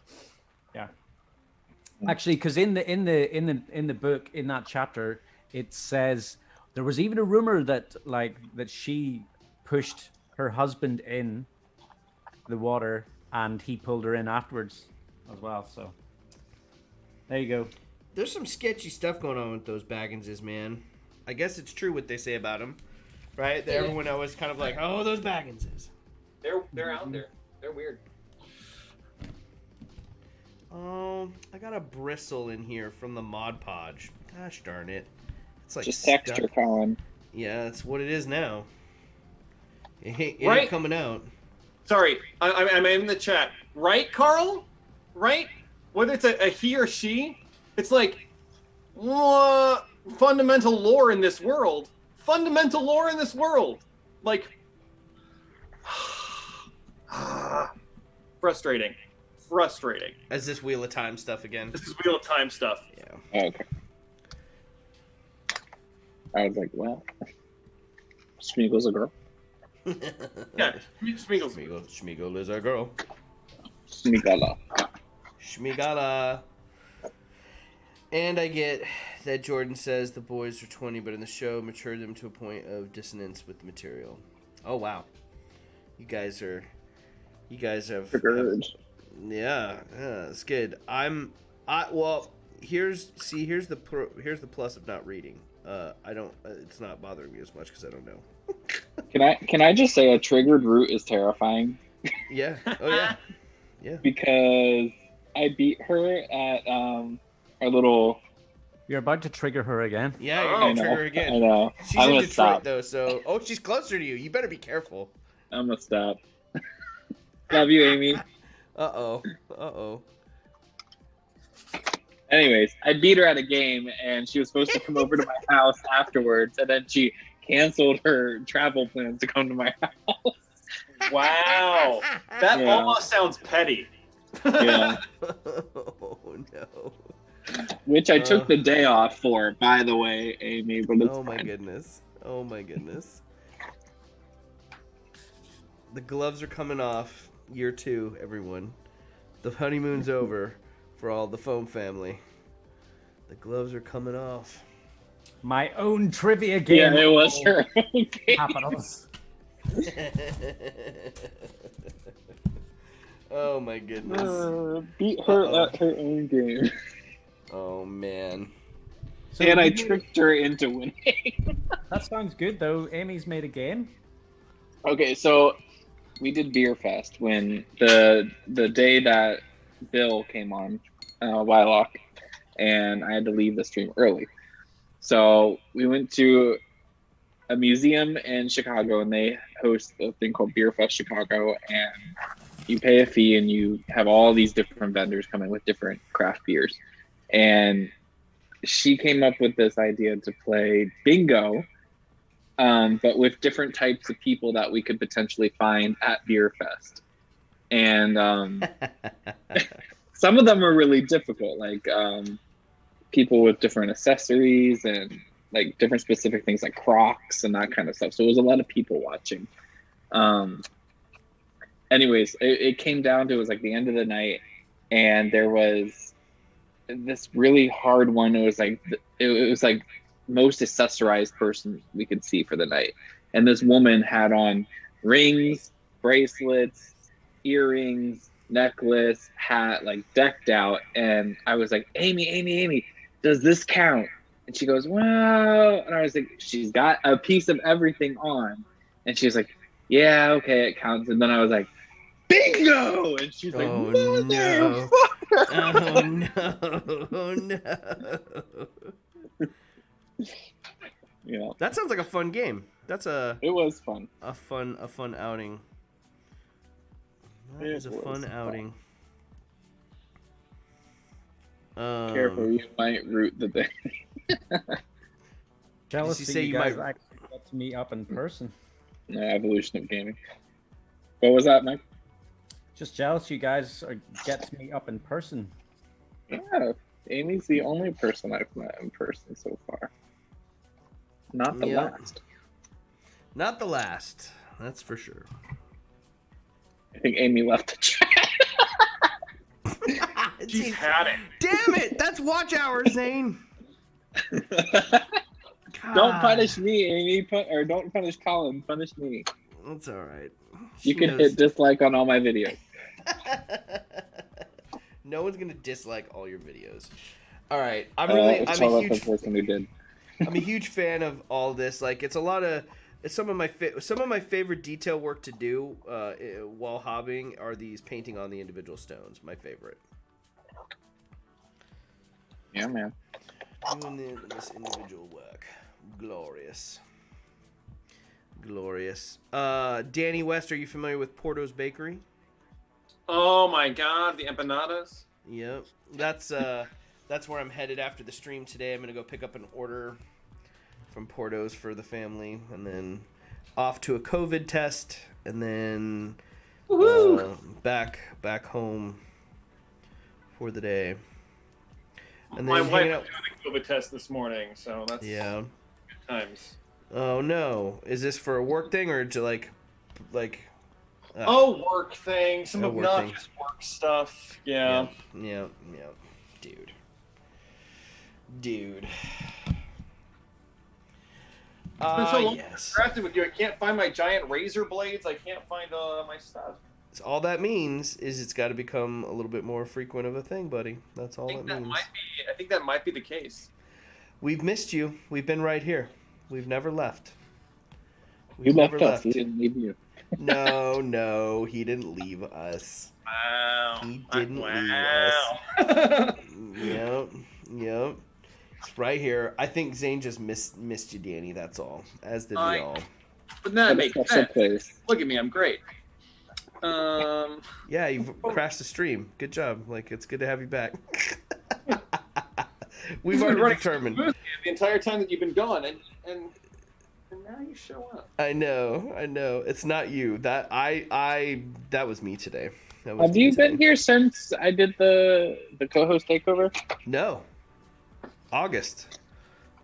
actually, because in the book, in that chapter, it says there was even a rumor that she pushed her husband in the water and he pulled her in afterwards as well. So there you go. There's some sketchy stuff going on with those Bagginses, man. I guess it's true what they say about them. Right? Everyone always kind of like, oh, those Bagginses. They're out there. They're weird. I got a bristle in here from the Mod Podge. Gosh darn it. It's like just texture, Colin. Yeah, that's what it is now. It ain't coming out. Sorry, I'm in the chat. Right, Carl? Right? Whether it's a he or she, it's like fundamental lore in this world. Fundamental lore in this world. Like, frustrating. Is this Wheel of Time stuff again? This is Wheel of Time stuff. Yeah. Okay. I was like, well, Sméagol's a girl. Yeah, Sméagol is our girl. Sméagol. Sméagol. And I get that Jordan says the boys are 20, but in the show matured them to a point of dissonance with the material. Oh wow, you guys have Triggered. yeah, it's good. Well, here's the plus of not reading. I don't. It's not bothering me as much because I don't know. Can I just say a triggered root is terrifying? Yeah. Oh yeah. Yeah. Because I beat her at our little. You're about to trigger her again. Yeah, you're Oh. gonna trigger her again. I know. She's I'm in gonna Detroit stop. though, so she's closer to you. You better be careful. I'm gonna stop. Love you, Amy. Uh-oh. Anyways, I beat her at a game, and she was supposed to come over to my house afterwards, and then she canceled her travel plans to come to my house. Wow. That Yeah. almost sounds petty. Yeah, Oh no. which I took the day off for, by the way, Amy. But it's Oh my fine. goodness. Oh my goodness. The gloves are coming off. Year 2, everyone. The honeymoon's over for all the foam family. The gloves are coming off. My own trivia game. Yeah, it was her. Okay. Capitals. Oh my goodness. Beat her Uh-oh. at her own game. Oh man. So And I you- tricked her into winning. That sounds good though. Amy's made a game. Okay, so we did Beer Fest when the day that Bill came on Wylock, and I had to leave the stream early. So we went to a museum in Chicago, and they host a thing called Beer Fest Chicago, and you pay a fee, and you have all these different vendors come in with different craft beers. And she came up with this idea to play bingo, but with different types of people that we could potentially find at Beer Fest. And some of them are really difficult, like people with different accessories and like different specific things like Crocs and that kind of stuff. So it was a lot of people watching. Anyways, it came down to, it was like the end of the night, and there was this really hard one. It was like most accessorized person we could see for the night. And this woman had on rings, bracelets, earrings, necklace, hat, like decked out. And I was like, Amy, does this count? And she goes, well, and I was like, she's got a piece of everything on. And she was like, yeah, okay, it counts. And then I was like, bingo! And she's like, Oh, no. motherfucker! Oh no. Yeah, That sounds like a fun game. That's it was fun. a fun outing. That It is a was fun fun. outing. Careful, you might root the thing. Jealous you that say you you guys might- actually got to meet up in person. No, evolution of gaming. What was that, Mike? Just jealous you guys get to meet up in person. Yeah, Amy's the only person I've met in person so far. Not the Yep. last. Not the last. That's for sure. I think Amy left the chat. She's had it. Damn it! That's watch hour, Zane. Don't punish me, Amy. Or don't punish Colin. Punish me. That's all right. You can hit dislike on all my videos. No one's gonna dislike all your videos. All right, I'm It's all a about the huge person who did. I'm a huge fan of all this. Like, it's some of my favorite detail work to do while hobbying are these painting on the individual stones. My favorite. Yeah, man. Doing this individual work, glorious. Danny West, are you familiar with Porto's Bakery? Oh my god, the empanadas. Yep, that's where I'm headed after the stream today. I'm gonna go pick up an order from Porto's for the family, and then off to a COVID test, and then back home for the day. And My then wife hanging was out. doing a COVID test this morning, so that's Yeah. good times. Oh no! Is this for a work thing or to like? Oh, work thing, some A work obnoxious work stuff. Yeah. Yeah, dude. Dude. It's been so long Yes. crafting with you. I can't find my giant razor blades. I can't find my stuff. So all that means is it's got to become a little bit more frequent of a thing, buddy. That's all it means. I think that might be the case. We've missed you. We've been right here. We've never left. You We've left never us. We didn't leave you. No, he didn't leave us. Wow. He didn't leave us. Yep. It's right here. I think Zane just missed you, Danny. That's all. As did we all. But that makes sense. Place. Look at me. I'm great. Yeah, you've crashed the stream. Good job. Like, it's good to have you back. We've already determined. The entire time that you've been gone, and now you show up. I know. It's not you. That that was me today. Have you been here since I did the co-host takeover? No. August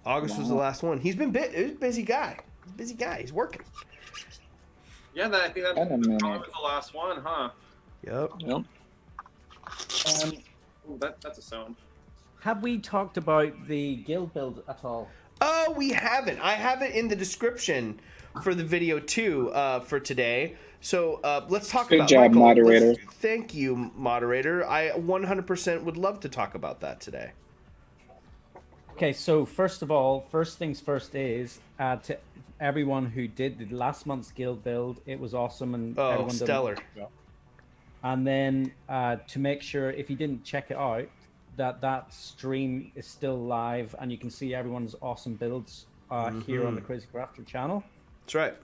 was the last one. He's been a busy guy. He's working. Yeah, I think that probably was the last one, huh? Yep. That's a sound. Have we talked about the guild build at all? Oh, we haven't. I have it in the description for the video too, for today. So let's talk about. Good job, Michael, moderator. Thank you, moderator. I 100% would love to talk about that today. Okay, so first of all, first things first is to everyone who did the last month's guild build. It was awesome, and everyone did stellar. And then to make sure, if you didn't check it out, that stream is still live, and you can see everyone's awesome builds here on the Crazy Crafter channel. That's right.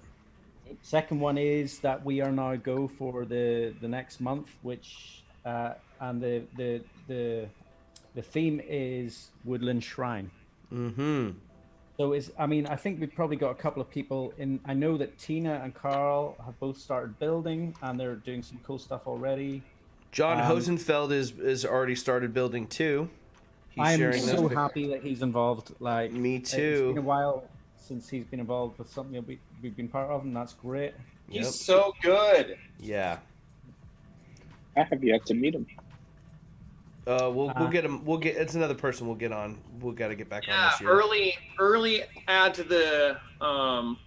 Second one is that we are now go for the next month, which and the theme is Woodland Shrine. Mm-hmm. So I think we've probably got a couple of people in. I know that Tina and Carl have both started building, and they're doing some cool stuff already. John Hosenfeld is already started building too. I'm so happy that he's involved. Like, me it's too. been a while since he's been involved with something that we've been part of, and that's great. He's so good. Yeah. I have yet to meet him. We'll get him. It's another person we'll get on. We'll got to get back on this year. early add to the Foam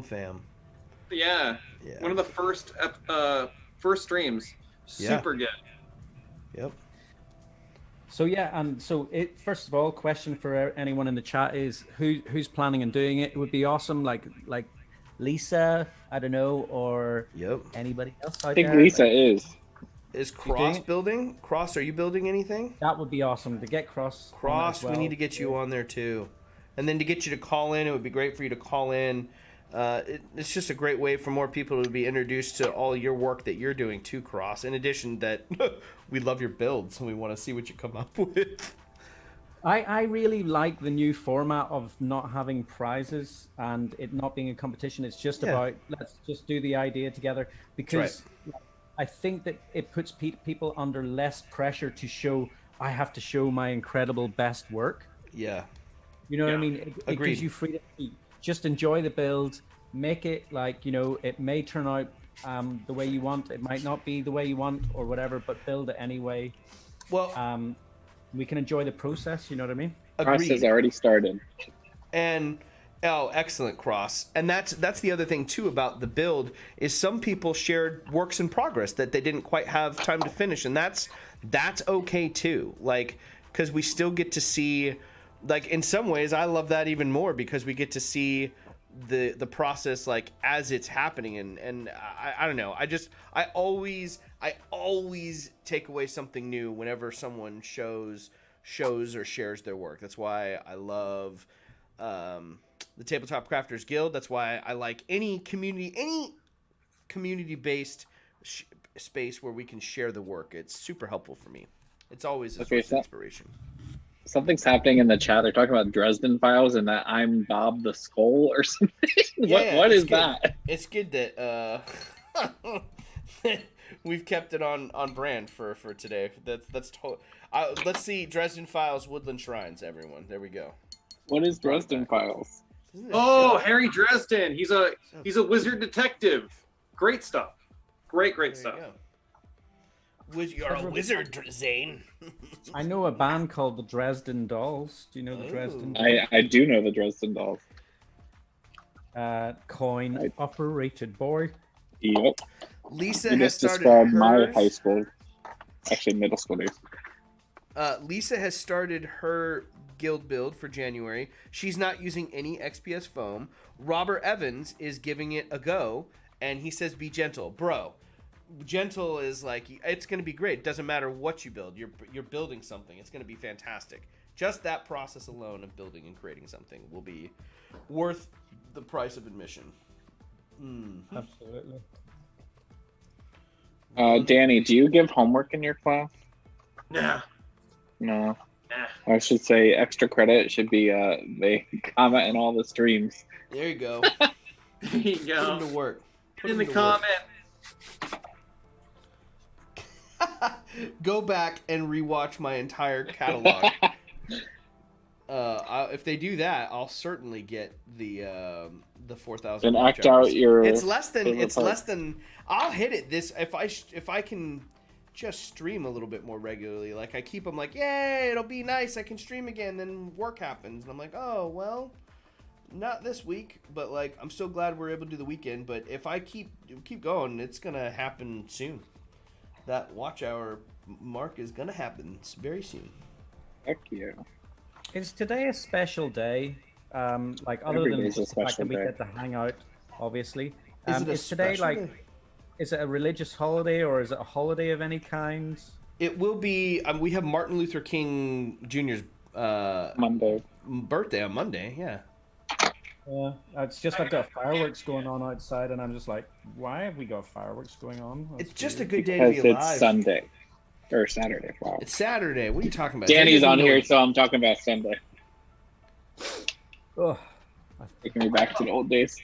Fam. Yeah. One of the first streams. Super good. Yep. So first of all, question for anyone in the chat is who's planning on doing it? It would be awesome, like Lisa, I don't know, or anybody else out I think there. Lisa is. Is Cross building? Cross, are you building anything? That would be awesome to get Cross. Cross, we need to get you on there too, and then to get you to call in. It would be great for you to call in. It's just a great way for more people to be introduced to all your work that you're doing to Cross. In addition, that we love your builds and we want to see what you come up with. I really like the new format of not having prizes and it not being a competition. It's just about let's just do the idea together, because I think that it puts people under less pressure to show. I have to show my incredible best work. Yeah. You know what I mean? It gives you freedom to just enjoy the build, make it it may turn out the way you want. It might not be the way you want or whatever, but build it anyway. Well, we can enjoy the process. You know what I mean? Cross has already started. And excellent, Cross. And that's the other thing too about the build is some people shared works in progress that they didn't quite have time to finish, and that's okay too. Like, because we still get to see. Like, in some ways, I love that even more because we get to see the process like as it's happening, and I don't know. I always take away something new whenever someone shows or shares their work. That's why I love the Tabletop Crafters Guild. That's why I like any community-based space where we can share the work. It's super helpful for me. It's always a source of inspiration. Something's happening in the chat. They're talking about Dresden Files and that I'm Bob the Skull or something. What is that? It's good that we've kept it on brand for today. That's let's see Dresden Files, Woodland Shrines, everyone. There we go. What is Dresden Files? Oh, Harry Dresden. He's a wizard detective. Great stuff. Great stuff. You're a wizard, Zane. I know a band called the Dresden Dolls. Do you know the Dresden Dolls? I do know the Dresden Dolls. Coin operated boy. Yep. Lisa You has just started described my hers. high school, actually middle school days. Lisa has started her guild build for January. She's not using any XPS foam. Robert Evans is giving it a go, and he says, "Be gentle, bro." Gentle is like, it's going to be great. It doesn't matter what you build. You're building something. It's going to be fantastic. Just that process alone of building and creating something will be worth the price of admission. Absolutely. Danny, do you give homework in your class? Nah. No. Nah. I should say extra credit should be they comment in all the streams. There you go. There you Put go. him to work. Put In him the to work. comment. Go back and rewatch my entire catalog. If they do that, I'll certainly get the 4,000. Then act out your. It's less than. favorite It's part. less than. I'll hit it this if I can just stream a little bit more regularly. Like I keep them like, yay, it'll be nice. I can stream again. Then work happens, and I'm like, oh well, not this week. But like, I'm so glad we're able to do the weekend. But if I keep going, it's gonna happen soon. That watch hour mark is gonna happen very soon. Heck yeah. Is today a special day? Like other Every than day's a the fact special that we day. get to hang out, obviously. Is it a is today special like? day? Is it a religious holiday or is it a holiday of any kind? It will be. We have Martin Luther King Jr.'s Monday. birthday on Monday. Yeah. Yeah, it's just I've got fireworks going on outside, and I'm just like, why have we got fireworks going on? That's It's just a weird. good day to Because be it's alive. Sunday. Or Saturday. Wow. It's Saturday. What are you talking about? Danny's That on doesn't here, know- so I'm talking about Sunday. Ugh, Taking me back to the old days.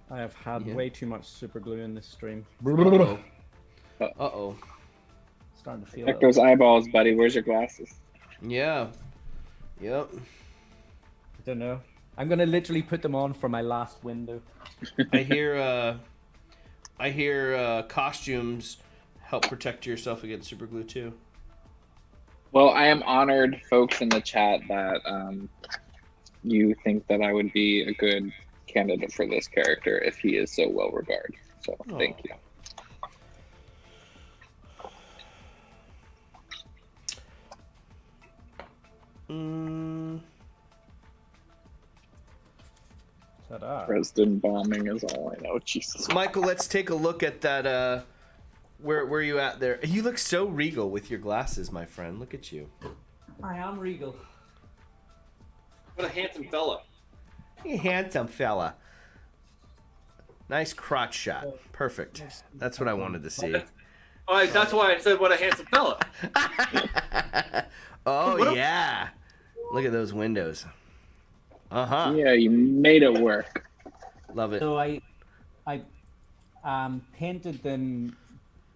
I have had Yeah. way too much super glue in this stream. Uh-oh. Uh-oh. Starting to feel Check it. those eyeballs, buddy. Where's your glasses? Yeah. Yep. I don't know. I'm gonna literally put them on for my last window. I hear costumes help protect yourself against super glue too. Well, I am honored, folks in the chat, that you think that I would be a good candidate for this character if he is so well regarded. So thank Aw. you. Ta-da. Dresden bombing is all I know. Jesus. Michael, let's take a look at that. Where are you at there? You look so regal with your glasses, my friend. Look at you. I am regal. What a handsome fella. You handsome fella. Nice crotch shot. Perfect. That's what I wanted to see. Oh, that's why I said what a handsome fella. Oh yeah. Look at those windows. Uh-huh. Yeah, you made it work. Love it. So I painted them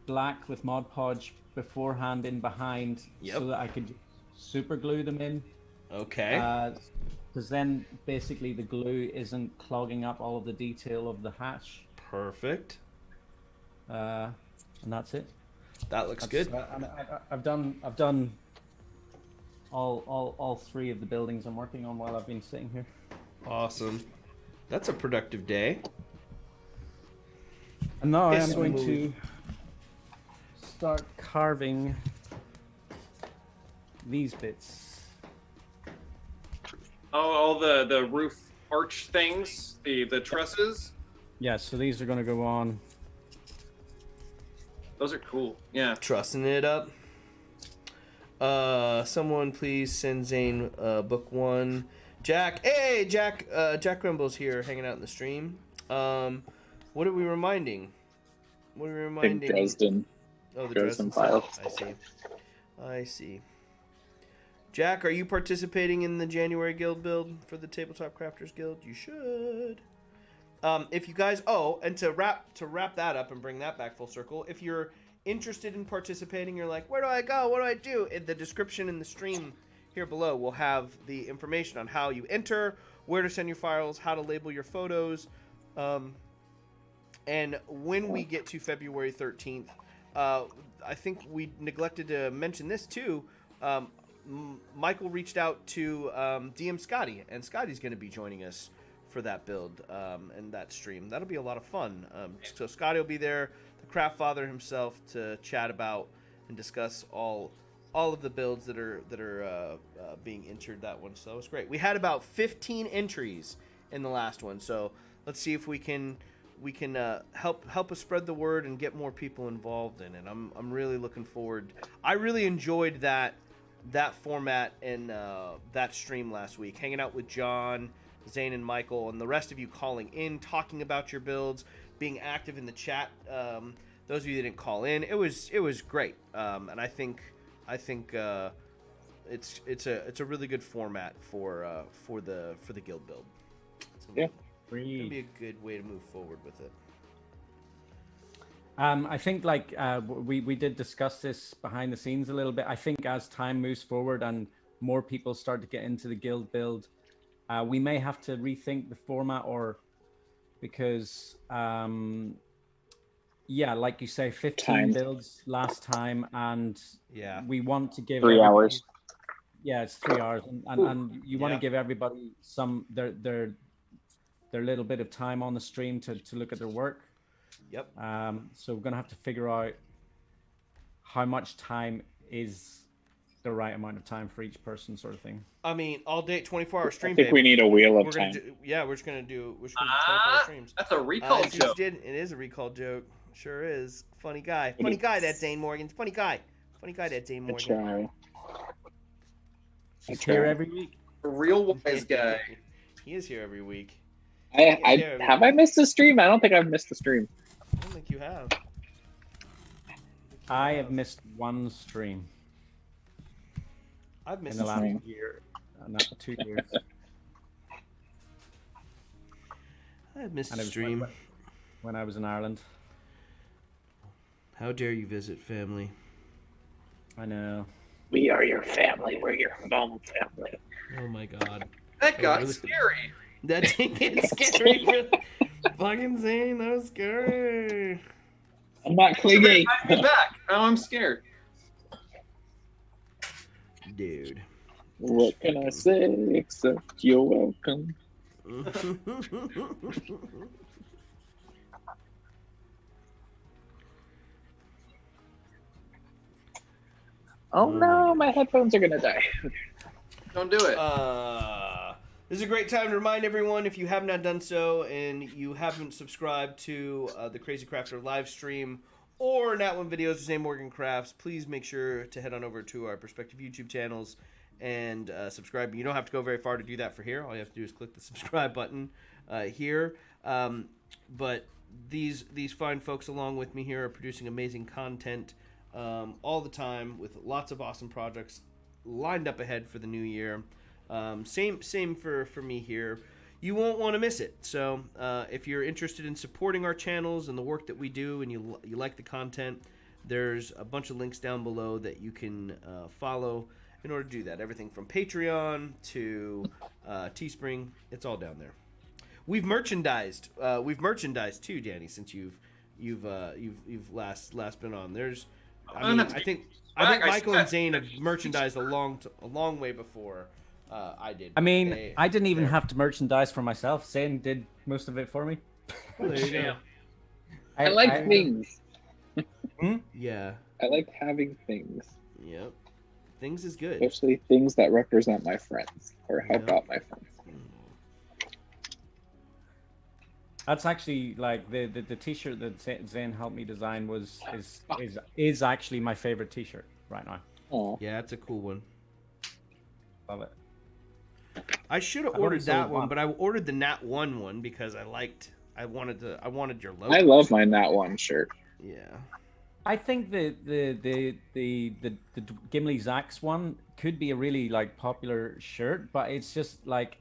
black with Mod Podge beforehand in behind Yep. so that I could super glue them in. Okay. Because then basically the glue isn't clogging up all of the detail of the hatch. Perfect. And that's it. That looks That's- good. I've done all three of the buildings I'm working on while I've been sitting here. Awesome. That's a productive day. And now I Yes, am going move. to start carving these bits. Oh, all the roof arch things, the trusses. Yeah, so these are going to go on. Those are cool. Yeah. Trussing it up. Someone please send Zane book one. Jack, hey Jack, Jack Grimble's here hanging out in the stream. What are we reminding? What are we reminding? Big Dresden. Oh, the Dresden Dresden Files. Files. I see. Jack, are you participating in the January guild build for the Tabletop Crafters Guild? You should. If you guys, and to wrap that up and bring that back full circle, if you're interested in participating, you're like, where do I go? What do I do? In the description in the stream here below, we'll have the information on how you enter, where to send your files, how to label your photos, and when we get to February 13th, I think we neglected to mention this too. Michael reached out to DM Scotty, and Scotty's going to be joining us for that build and that stream. That'll be a lot of fun. So Scotty will be there, the craft father himself, to chat about and discuss all of the builds that are being entered that one. So that was great. We had about 15 entries in the last one. So let's see if we can help us spread the word and get more people involved in it. I'm really looking forward. I really enjoyed that format and that stream last week, hanging out with John, Zane, and Michael, and the rest of you calling in, talking about your builds, being active in the chat. Those of you that didn't call in, it was great, and I think it's a really good format for the guild build. Yeah, it's gonna be a good way to move forward with it. I think like we did discuss this behind the scenes a little bit. I think as time moves forward and more people start to get into the guild build, we may have to rethink the format, or because like you say, 15 builds last time, and we want to give 3 hours. Yeah, it's 3 hours, and you want to give everybody some their little bit of time on the stream to look at their work. Yep. So we're gonna have to figure out how much time is the right amount of time for each person, sort of thing. I mean, all day, 24-hour stream. I think we need a wheel of time. We're just gonna do 24-hour streams. That's a recall joke. It is a recall joke. Sure is. Funny guy. Funny guy, that Zane Morgan. Funny guy, that Zane Morgan. He's here every week. A real wise guy. He is here every week. Have I missed a stream? I don't think I've missed a stream. I don't think you have. I have missed one stream. I've missed in the last year, not 2 years. I've missed a stream when I was in Ireland. How dare you visit family? I know. We are your family. We're your home family. Oh my god. That got scary. That did get scary. Fucking Zane, that was scary. I'm not clinging. I'm back. Now I'm scared. Dude. What can I say except you're welcome? Oh no, my headphones are gonna die. Don't do it. This is a great time to remind everyone, if you have not done so and you haven't subscribed to the Crazy Crafter live stream or Nat One Videos or Zane Morgan Crafts, please make sure to head on over to our respective YouTube channels and subscribe. You don't have to go very far to do that for here. All you have to do is click the subscribe button here. But these fine folks along with me here are producing amazing content all the time with lots of awesome projects lined up ahead for the new year. Same for me here. You won't want to miss it. So if you're interested in supporting our channels and the work that we do, and you like the content, there's a bunch of links down below that you can follow in order to do that. Everything from Patreon to Teespring, it's all down there. We've merchandised too, Danny, since you've last been on. I think Michael and Zane have merchandised a long way before I did. I mean, I didn't even have to merchandise for myself. Zane did most of it for me. There you go. I like things. Yeah. I like having things. Yep. Things is good. Especially things that represent my friends or help out my friends. That's actually like the t-shirt that Zane helped me design is actually my favorite t-shirt right now. Oh. Yeah, it's a cool one. Love it. I should have ordered that one, but I ordered the Nat one because I wanted your logo. I love my Nat One shirt. Yeah. I think the Gimli Zax one could be a really like popular shirt, but it's just like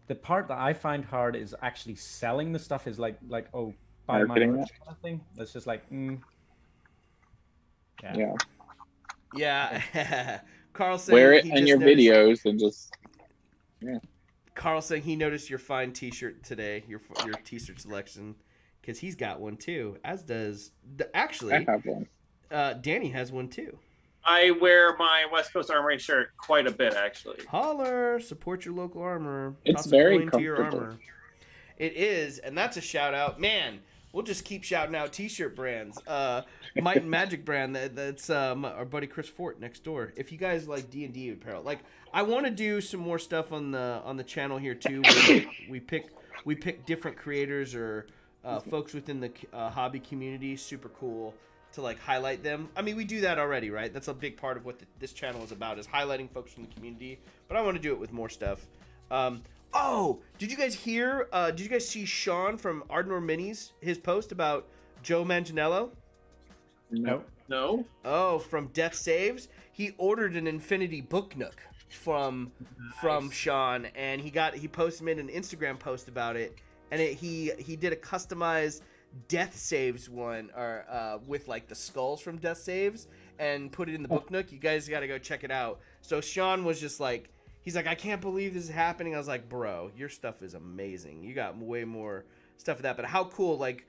the part that I find hard is actually selling the stuff. Is like oh, buy my merch kind of thing. That's just like yeah. Carl saying wear it in your videos and just Carl saying he noticed your fine T-shirt today, your T-shirt selection, because he's got one too. As does actually. I have one. Danny has one too. I wear my West Coast Armory shirt quite a bit, actually. Holler, support your local armor. It's Toss a very coin to your comfortable. armor. It is, and that's a shout out. Man, we'll just keep shouting out t-shirt brands. Might and Magic brand, that's our buddy Chris Fort next door. If you guys like D&D apparel, like I want to do some more stuff on the channel here too. Where we pick different creators or folks within the hobby community. Super cool to like highlight them. I mean, we do that already, right? That's a big part of what this channel is about, is highlighting folks from the community. But I want to do it with more stuff. Oh, did you guys hear? Did you guys see Sean from Ardnor Minis, his post about Joe Manganiello? Nope. No? Oh, from Death Saves, he ordered an Infinity Book Nook from Sean, and he made an Instagram post about it, and he did a customized Death Saves one, or with like the skulls from Death Saves, and put it in the Book Nook. You guys got to go check it out. So Sean was just like, he's like, I can't believe this is happening. I was like, bro, your stuff is amazing. You got way more stuff of that. But how cool, like,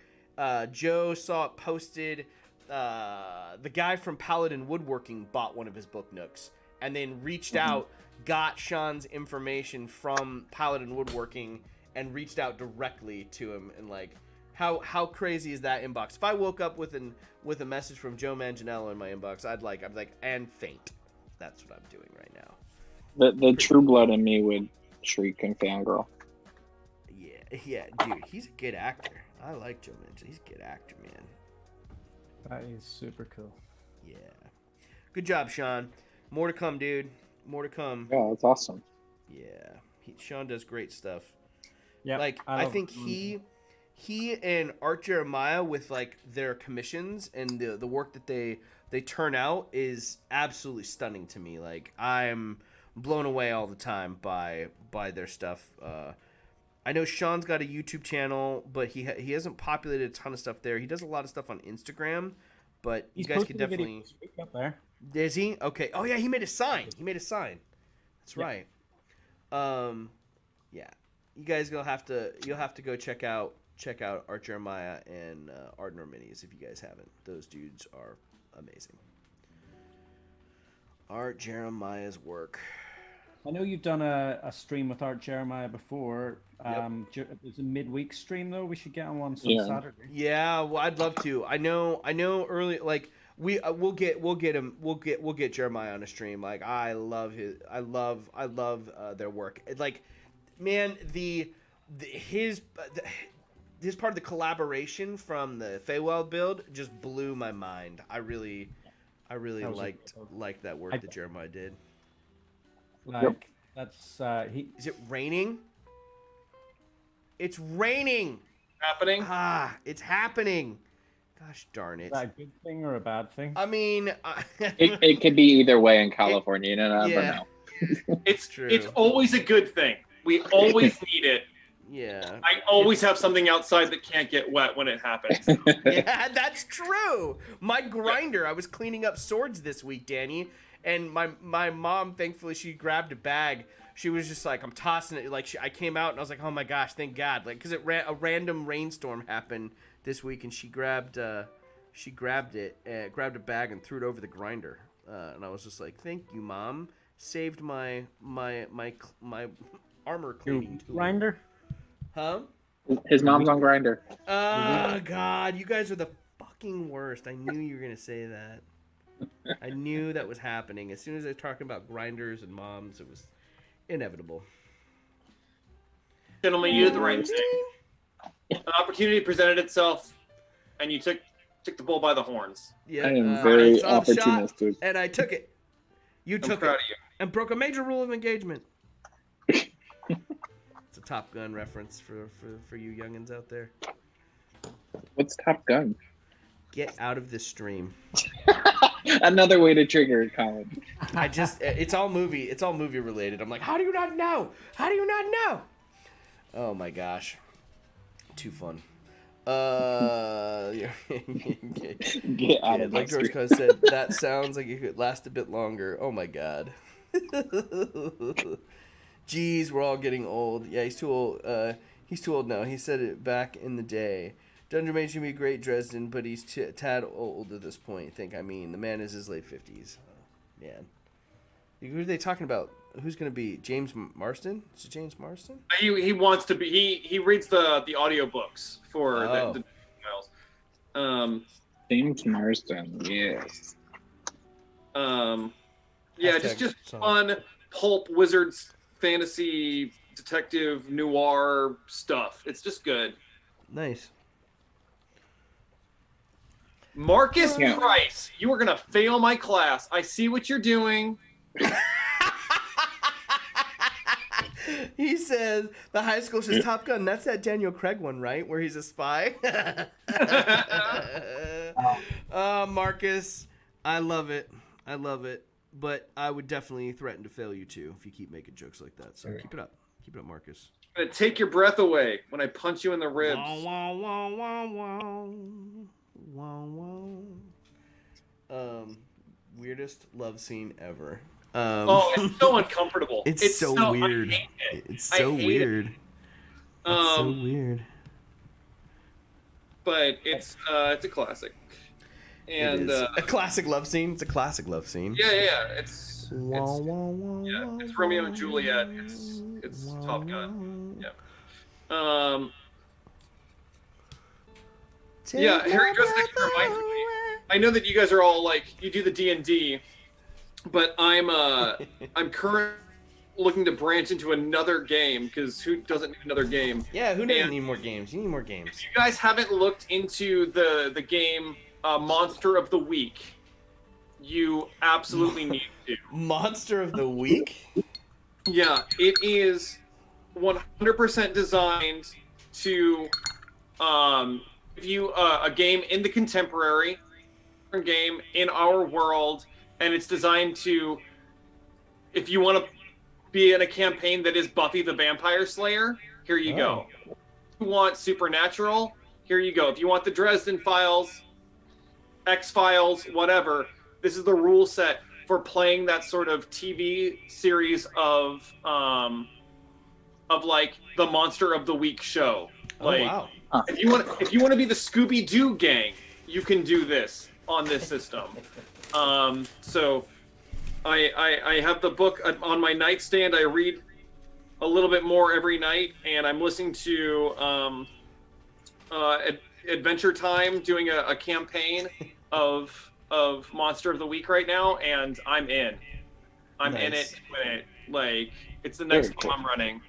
Joe saw it posted. The guy from Paladin Woodworking bought one of his Book Nooks and then reached out, got Sean's information from Paladin Woodworking and reached out directly to him. And like, how crazy is that inbox? If I woke up with a message from Joe Manganiello in my inbox, I'd like, and faint. That's what I'm doing right now. The true blood in me would shriek and fangirl. Yeah, dude, he's a good actor. I like Joe Manchin. He's a good actor, man. That is super cool. Yeah. Good job, Sean. More to come, dude. More to come. Yeah, that's awesome. Yeah. Sean does great stuff. Yeah. Like, I think he and Art Jeremiah, with like their commissions and the work that they turn out, is absolutely stunning to me. Like, I'm blown away all the time by their stuff. I know Sean's got a YouTube channel, but he hasn't populated a ton of stuff there. He does a lot of stuff on Instagram, but you guys could definitely. Up there. Is he? Okay. Oh yeah, he made a sign. That's right. Yeah. You guys you'll have to go check out Art Jeremiah and Ardnor Minis if you guys haven't. Those dudes are amazing. Art Jeremiah's work. I know you've done a stream with Art Jeremiah before. It's a midweek stream though. We should get on one Saturday. Yeah, well, I'd love to. I know. Early, like we'll get Jeremiah on a stream. Like I love their work. Like, man, his part of the collaboration from the Feywild build just blew my mind. I really liked that work that Jeremiah did. Like that's Is it raining? It's raining. Happening? It's happening. Gosh darn it. Is that a good thing or a bad thing? I mean, It could be either way in California. You never know. It's true. It's always a good thing. We always need it. Yeah. I always have something outside that can't get wet when it happens. Yeah, that's true. My grinder, I was cleaning up swords this week, Danny, and my mom, thankfully, she grabbed a bag. She was just like, I'm tossing it. Like, I came out and I was like, oh my gosh, thank God. Like, because a random rainstorm happened this week, and she grabbed it, grabbed a bag and threw it over the grinder. And I was just like, thank you, Mom. Saved my armor cleaning tool. Grinder? Huh? His mom's on Grinder. Oh, God. You guys are the fucking worst. I knew you were going to say that. I knew that was happening. As soon as I was talking about grinders and moms, it was inevitable. Gentlemen, you did the right thing. An opportunity presented itself, and you took the bull by the horns. Yeah, I am very I saw the shot, opportunistic. and I took it. You I'm took proud it of you. and broke a major rule of engagement. It's a Top Gun reference for you youngins out there. What's Top Gun? Get out of this stream. Another way to trigger Colin. It's all movie related. I'm like, how do you not know? How do you not know? Oh my gosh. Too fun. Get out of like this. George Cuz said, that sounds like it could last a bit longer. Oh my god. Jeez, we're all getting old. Yeah, he's too old. He's too old now. He said it back in the day. Dungeon Mage should be great, Dresden, but he's tad old at this point. I mean, the man is his late 50s. Man. Who are they talking about? Who's going to be James Marston? Is it James Marston? He wants to be. He reads the audiobooks for the files. James Marston, yes. Yeah, just fun pulp wizards fantasy detective noir stuff. It's just good. Nice. Marcus Price, you are gonna fail my class. I see what you're doing. He says the high school says Top Gun. That's that Daniel Craig one, right? Where he's a spy. Marcus, I love it. I love it. But I would definitely threaten to fail you too if you keep making jokes like that. So keep it up. Keep it up, Marcus. I'm gonna take your breath away when I punch you in the ribs. Wow, wow, wow, wow, wow, wow, wow. Weirdest love scene ever. It's so uncomfortable. It's so weird. I hate it. It's so weird. It's so weird. But it's a classic. And a classic love scene. It's a classic love scene. Yeah. It's Romeo and Juliet. It's Top Gun. Yeah. Harry Dresden reminds me. I know that you guys are all like you do the D&D, but I'm currently looking to branch into another game because who doesn't need another game? Yeah, who doesn't need more games? You need more games. If you guys haven't looked into the game Monster of the Week, you absolutely need to. Monster of the Week? Yeah, it is 100% designed to give you a game in the contemporary game in our world, and it's designed to, if you want to be in a campaign that is Buffy the Vampire Slayer, here you go. If you want Supernatural, here you go. If you want the Dresden Files, X-Files, whatever, this is the rule set for playing that sort of TV series of like the Monster of the Week show. Like, wow. if you want to be the Scooby-Doo gang, you can do this on this system. So I have the book on my nightstand. I read a little bit more every night, and I'm listening to Adventure Time doing a campaign of Monster of the Week right now, and I'm in. I'm in it. Like, it's the next game I'm running.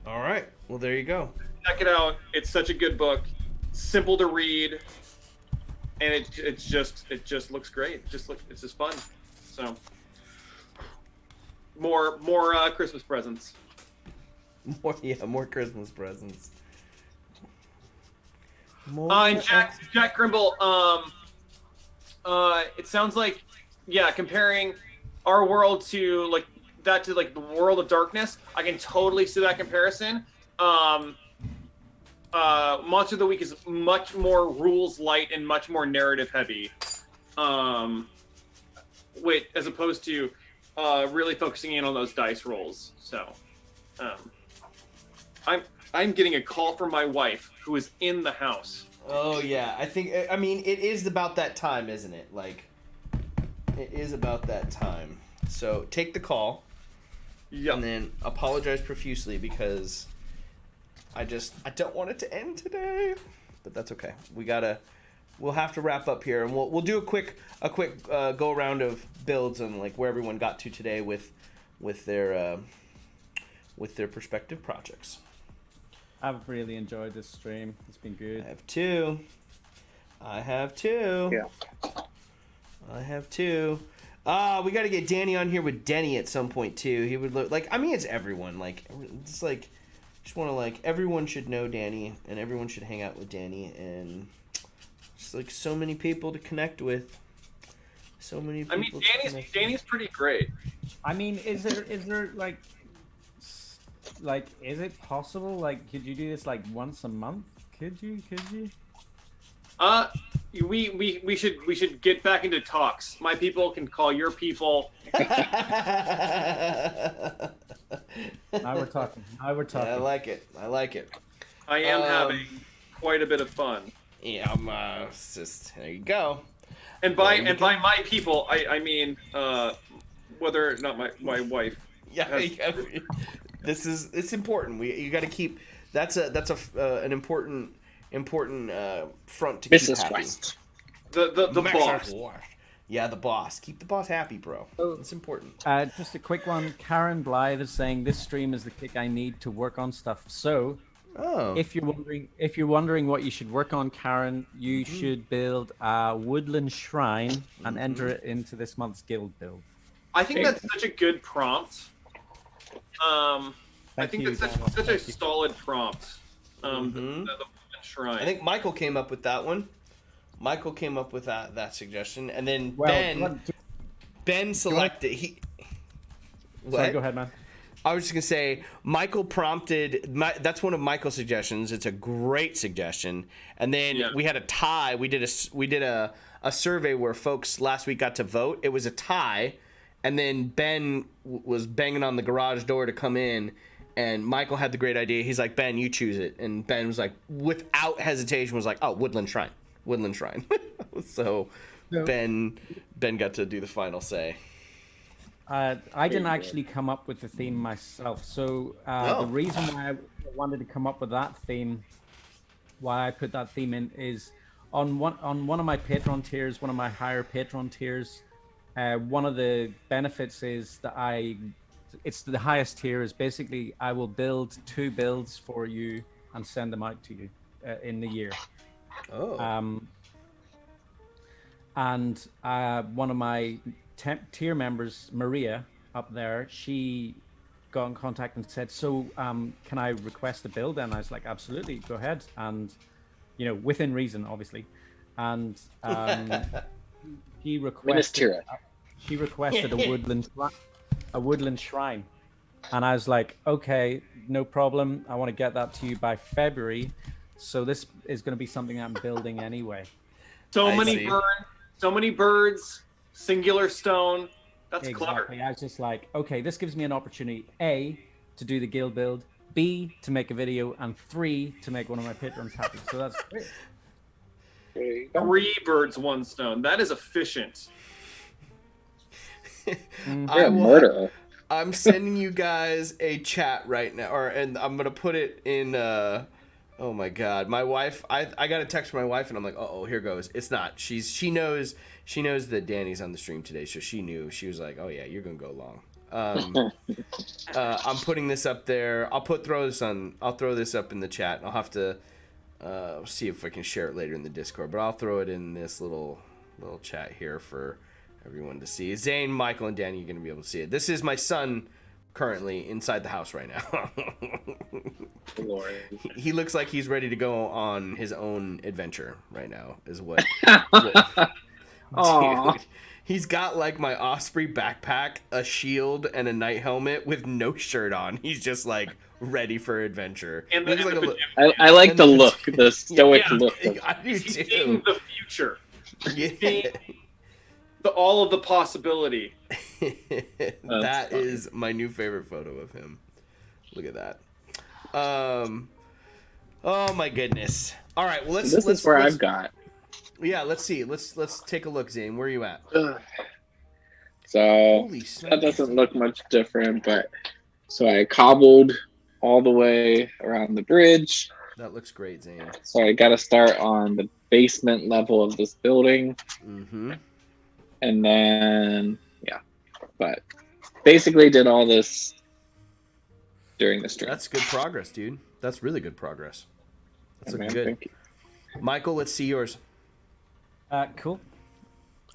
All right. Well, there you go. Check it out. It's such a good book. Simple to read, and it just looks great. It's just fun. So more Christmas presents. More Christmas presents. And Jack Grimble, it sounds like, comparing our world to like the World of Darkness, I can totally see that comparison. Monster of the Week is much more rules light and much more narrative heavy. As opposed to really focusing in on those dice rolls. So, I'm getting a call from my wife who is in the house. Oh yeah, I mean it is about that time, isn't it? Like, it is about that time. So take the call. Yep. And then apologize profusely because I don't want it to end today. But that's okay. We'll have to wrap up here, and we'll do a quick go around of builds and like where everyone got to today with their prospective projects. I've really enjoyed this stream. It's been good. I have two. Yeah. I have two. We got to get Danny on here with Denny at some point too. He would look like, I mean, it's everyone. Like, it's like, just want to like, everyone should know Danny and everyone should hang out with Danny, and just like so many people to connect with. So many people. I mean, Danny's pretty great. I mean, is there like, is it possible? Like, could you do this like once a month? Could you? We should get back into talks. My people can call your people. Now we're talking. I like it. I am having quite a bit of fun. Yeah, it's just there you go. And by my people, I mean whether or not my wife. Yeah, it's important. You got to keep that's an important front to keep Mrs. happy. West. The boss. Yeah, the boss. Keep the boss happy, bro. It's important. Just a quick one. Karen Blythe is saying this stream is the kick I need to work on stuff. So, if you're wondering what you should work on, Karen, you should build a Woodland Shrine and enter it into this month's guild build. I think that's such a good prompt. I think that's such a solid prompt. The Woodland Shrine. I think Michael came up with that one. Michael came up with that suggestion, and then Ben selected. Sorry, go ahead, man. I was just gonna say Michael prompted. That's one of Michael's suggestions. It's a great suggestion. And then we had a tie. We did a survey where folks last week got to vote. It was a tie, and then Ben was banging on the garage door to come in. And Michael had the great idea. He's like, Ben, you choose it. And Ben was like, without hesitation, was like, oh, Woodland Shrine. So Ben got to do the final say. I didn't actually come up with the theme myself. So the reason why I wanted to come up with that theme, why I put that theme in, is on one of my Patreon tiers, one of my higher Patreon tiers, one of the benefits is that it's the highest tier is basically I will build 2 builds for you and send them out to you in the year. And one of my tier members, Maria, up there, she got in contact and said, so can I request a build? And I was like, absolutely, go ahead. And, within reason, obviously. And she requested a woodland shrine. And I was like, okay, no problem. I want to get that to you by February. So this is going to be something I'm building anyway. So many birds, singular stone. That's clever. I was just like, okay, this gives me an opportunity, A, to do the guild build, B, to make a video, and 3, to make one of my patrons happy. So that's great. 3 birds, 1 stone. That is efficient. You're a murderer. I'm sending you guys a chat right now, and I'm gonna put it in. Oh my God, my wife. I got a text from my wife, and I'm like, oh, here goes. It's not. She knows that Danny's on the stream today, so she knew. She was like, oh yeah, you're gonna go long. I'm putting this up there. I'll throw this up in the chat. I'll have to see if I can share it later in the Discord, but I'll throw it in this little chat here for everyone to see. Zane, Michael, and Danny, you're gonna be able to see it. This is my son currently inside the house right now. Lord. He looks like he's ready to go on his own adventure right now, is what. Dude, he's got like my Osprey backpack, a shield, and a night helmet with no shirt on. He's just like ready for adventure. And I like the look, the stoic look. I do he's too. seeing the future. Yeah. All of the possibility. That is my new favorite photo of him. Look at that. Oh my goodness. All right, well let's. This is where I've got. Yeah, let's see. Let's take a look, Zane. Where are you at? So that doesn't look much different, but so I cobbled all the way around the bridge. That looks great, Zane. So I got to start on the basement level of this building. Mm-hmm. And then, but basically did all this during the stream. That's good progress, dude. That's really good progress. That's looking good. Thank you. Michael, let's see yours. Cool.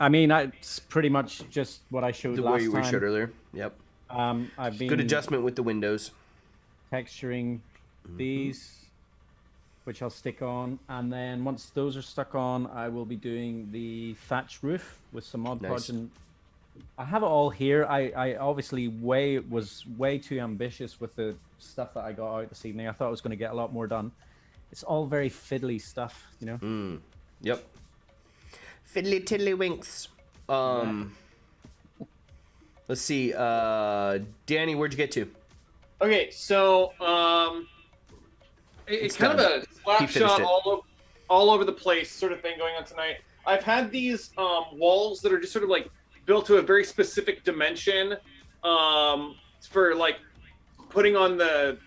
I mean, it's pretty much just what I showed last time. The way you showed earlier. Yep. I've been good adjustment with the windows. Texturing these, which I'll stick on, and then once those are stuck on, I will be doing the thatch roof with some Mod Podge. And I have it all here. I obviously was way too ambitious with the stuff that I got out this evening. I thought I was going to get a lot more done. It's all very fiddly stuff, Yep. Fiddly tiddly winks. Let's see. Danny, where'd you get to? Okay, so it's kind of a slap shot all over the place sort of thing going on tonight. I've had these walls that are just sort of like built to a very specific dimension for like putting on the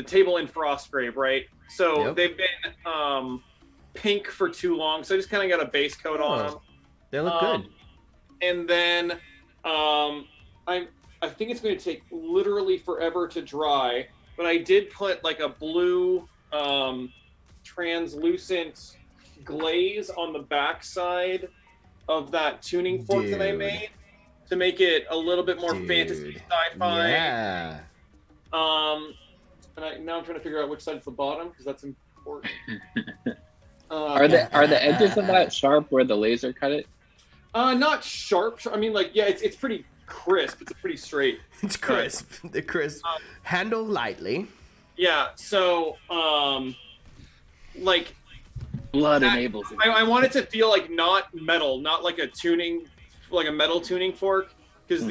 table in Frostgrave, right? So they've been pink for too long, so I just kind of got a base coat on them. They look good. And then I think it's going to take literally forever to dry, but I did put like a blue translucent glaze on the backside of that tuning fork that I made to make it a little bit more fantasy sci-fi. Yeah. And now I'm trying to figure out which side's the bottom because that's important. Are the edges of that sharp where the laser cut it? Not sharp. I mean, like, yeah, it's pretty crisp. It's pretty straight. It's crisp. The crisp. Handle lightly. Yeah. So, like, blood enables it. I want it to feel like not metal, not like a metal tuning fork, because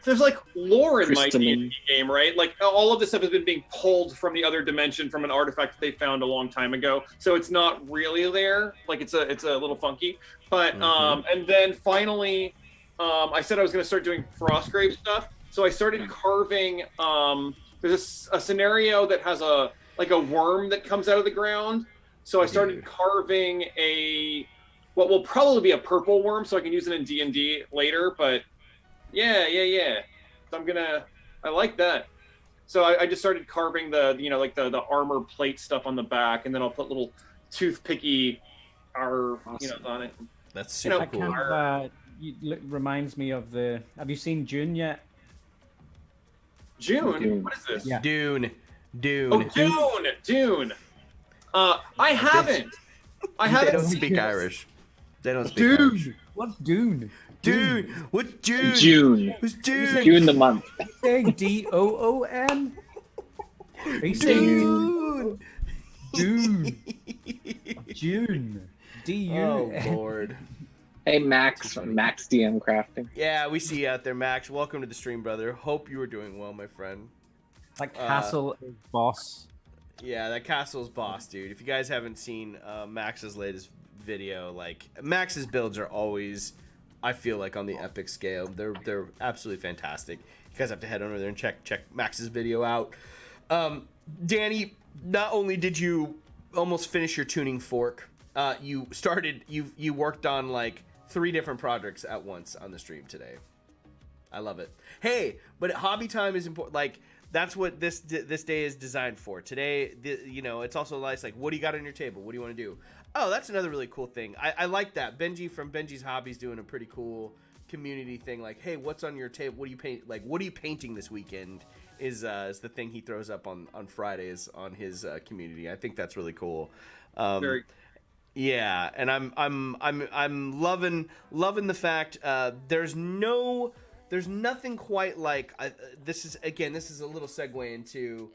there's like lore in my D&D game, right? Like all of this stuff has been being pulled from the other dimension from an artifact that they found a long time ago. So it's not really there. Like it's a little funky. But and then finally, I said I was going to start doing Frostgrave stuff. So I started carving. There's a scenario that has a worm that comes out of the ground. So I started carving what will probably be a purple worm, so I can use it in D&D later. But yeah. So I like that. So I just started carving the armor plate stuff on the back, and then I'll put little toothpicky on it. That's super That cool. kind of reminds me of the. Have you seen June yet? June? What is this? Yeah. Dune. Oh, Dune. I haven't. They don't speak Irish. They don't speak Irish. What's Dune? Dune. What's June? June. Who's June? June the month. Are you saying D-O-O-N? Are you saying Dune. June? D-U. Oh Lord. Hey Max DM Crafting. Yeah, we see you out there, Max. Welcome to the stream, brother. Hope you are doing well, my friend. Like Castle is boss. Yeah, that Castle's boss, dude. If you guys haven't seen Max's latest video, like Max's builds are always, I feel like, on the epic scale. They're absolutely fantastic. You guys have to head over there and check Max's video out. Danny, not only did you almost finish your tuning fork, you worked on like 3 different projects at once on the stream today. I love it. Hey, but hobby time is important. Like that's what this day is designed for. Today, it's also nice. Like, what do you got on your table? What do you want to do? Oh, that's another really cool thing. I like that. Benji from Benji's Hobbies doing a pretty cool community thing. Like, hey, what's on your table? What do you paint? Like, what are you painting this weekend? Is the thing he throws up on Fridays on his community. I think that's really cool. Very. Yeah, and I'm loving the fact there's nothing quite like this is a little segue into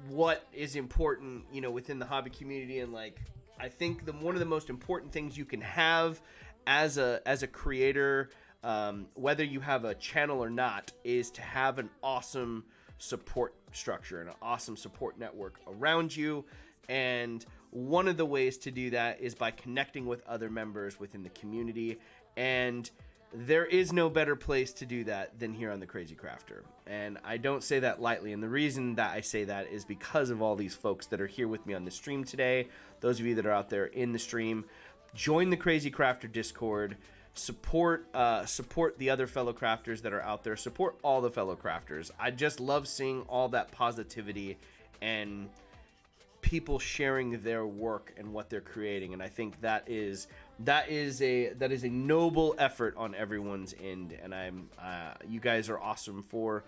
what is important, within the hobby community, and like I think one of the most important things you can have as a creator, whether you have a channel or not, is to have an awesome support structure and an awesome support network around you. And one of the ways to do that is by connecting with other members within the community, and there is no better place to do that than here on the Crazy Crafter. And I don't say that lightly, and the reason that I say that is because of all these folks that are here with me on the stream today. Those of you that are out there in the stream, join the Crazy Crafter Discord, support the other fellow crafters that are out there, support all the fellow crafters. I just love seeing all that positivity and people sharing their work and what they're creating, and I think that is a noble effort on everyone's end, and you guys are awesome for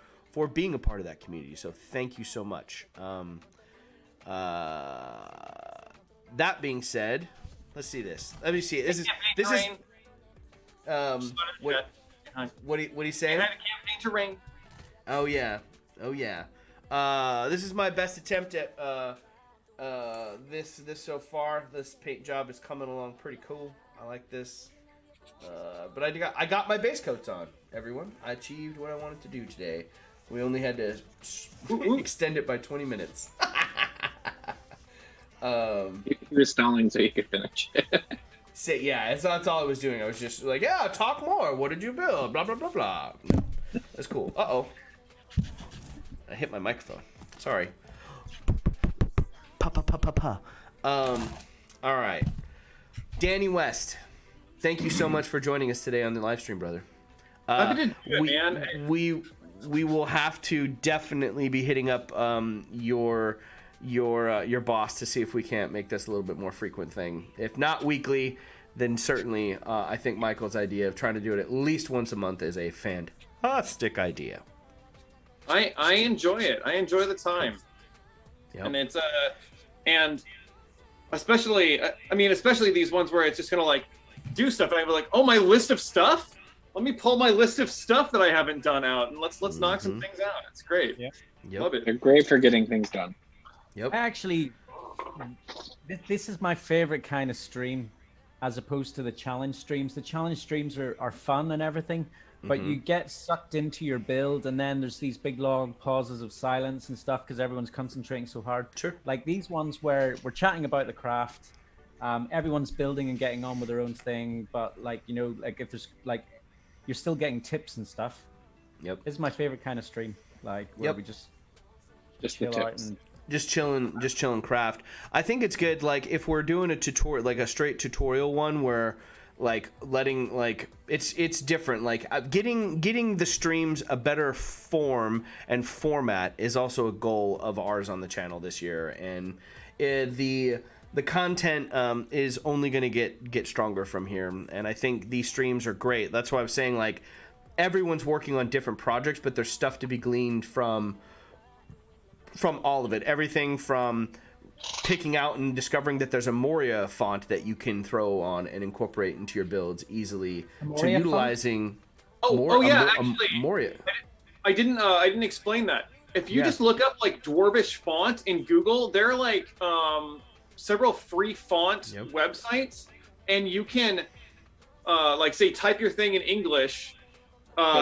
being a part of that community, so thank you so much. That being said, let's see this. Let me see it. This is what are you saying? I had a campaign to ring. Oh yeah. This is my best attempt at this so far. This paint job is coming along pretty cool. I like this. But I got my base coats on, everyone. I achieved what I wanted to do today. We only had to extend it by 20 minutes. He was stalling so he could finish it. Yeah, that's all I was doing. I was just like, yeah, talk more. What did you build? Blah, blah, blah, blah. That's cool. Uh-oh. I hit my microphone. Sorry. Pa, pa, pa, pa, pa. All right. Danny West, thank you so much for joining us today on the live stream, brother. We will have to definitely be hitting up your boss to see if we can't make this a little bit more frequent thing. If not weekly, then certainly I think Michael's idea of trying to do it at least once a month is a fantastic idea. I enjoy it. I enjoy the time. Yep. And it's and especially these ones where it's just gonna like do stuff and I'm like, oh, my list of stuff. Let me pull my list of stuff that I haven't done out and let's knock some things out. It's great. Yeah. Yep. Love it. They're great for getting things done. Yep. Actually, this is my favorite kind of stream, as opposed to the challenge streams. The challenge streams are fun and everything, but you get sucked into your build, and then there's these big long pauses of silence and stuff because everyone's concentrating so hard. Sure. Like these ones where we're chatting about the craft, everyone's building and getting on with their own thing, but like like if there's like you're still getting tips and stuff. Yep. This is my favorite kind of stream. Like where we just the chill out tips. and Just chilling craft. I think it's good, like, if we're doing a tutorial, like a straight tutorial one where, like, letting, like, it's different. Like, getting the streams a better form and format is also a goal of ours on the channel this year. And the content is only going to get stronger from here. And I think these streams are great. That's why I was saying, like, everyone's working on different projects, but there's stuff to be gleaned from all of it. Everything from picking out and discovering that there's a Moria font that you can throw on and incorporate into your builds easily, to utilizing Moria. I didn't explain that. If you just look up like Dwarvish font in Google, there are like several free font websites, and you can like say type your thing in English,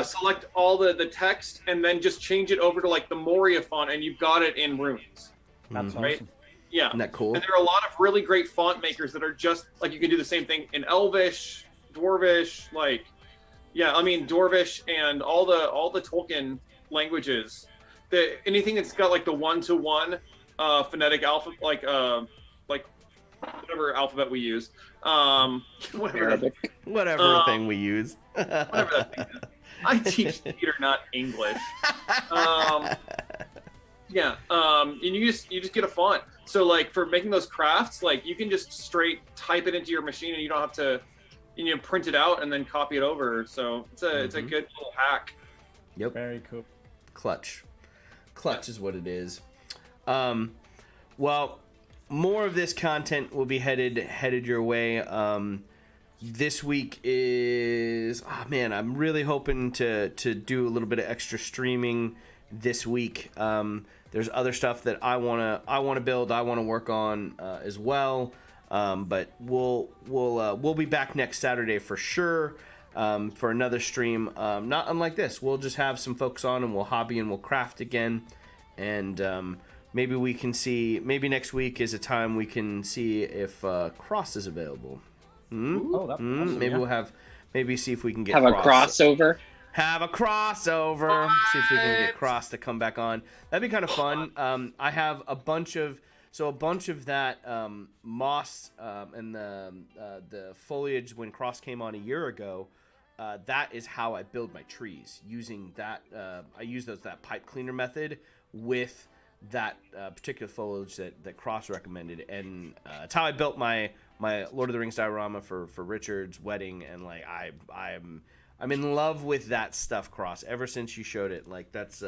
select all the text, and then just change it over to like the Moria font, and you've got it in runes. that's Right? awesome. Yeah. Isn't that cool? And there are a lot of really great font makers that are just like, you can do the same thing in Elvish, Dwarvish, like, yeah, I mean Dwarvish and all the Tolkien languages. Anything that's got like the 1-to-1 phonetic alphabet, like whatever alphabet we use, Arabic. Whatever thing we use. whatever that thing is. I teach theater, not English. And you just get a font. So like for making those crafts, like you can just straight type it into your machine, and you don't have to, print it out and then copy it over. So it's a good little hack. Yep. Very cool. Clutch is what it is. Well, more of this content will be headed your way. This week is, I'm really hoping to do a little bit of extra streaming this week. There's other stuff that I wanna build, I wanna work on as well. But we'll be back next Saturday for sure, for another stream. Not unlike this, we'll just have some folks on and we'll hobby and we'll craft again, and maybe we can see. Maybe next week is a time we can see if Cross is available. Oh, that's awesome, Maybe yeah. we'll have. Maybe see if we can get Have a crossover. Have a crossover. See if we can get Cross to come back on. That'd be kind of fun. I have a bunch of that moss and the foliage when Cross came on a year ago. That is how I build my trees, using that. I use that pipe cleaner method with that particular foliage that Cross recommended, and it's how I built my Lord of the Rings diorama for Richard's wedding. And like I'm in love with that stuff, Cross. Ever since you showed it, like that's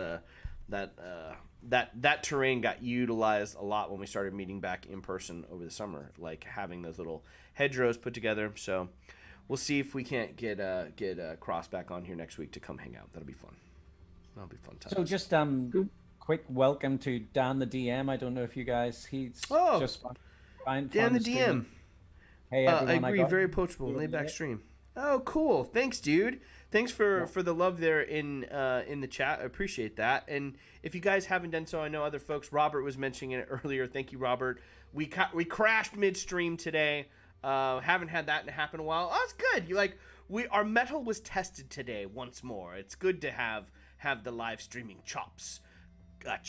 that terrain got utilized a lot when we started meeting back in person over the summer, like having those little hedgerows put together. So we'll see if we can't get Cross back on here next week to come hang out. That'll be fun. Times. So just quick welcome to Dan the DM. I don't know if you guys, he's just fine. Dan the DM. Hey everyone, I agree. got Very approachable. Laid back stream. Oh, cool. Thanks, dude. Thanks for the love there in the chat. I appreciate that. And if you guys haven't done so, I know other folks. Robert was mentioning it earlier. Thank you, Robert. We crashed midstream today. Haven't had that happen in a while. Oh, it's good. Our metal was tested today once more. It's good to have the live streaming chops.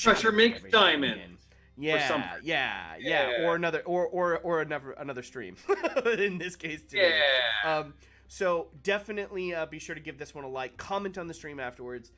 Pressure makes diamond. Yeah. Or another stream. In this case today. Yeah. So definitely be sure to give this one a like. Comment on the stream afterwards.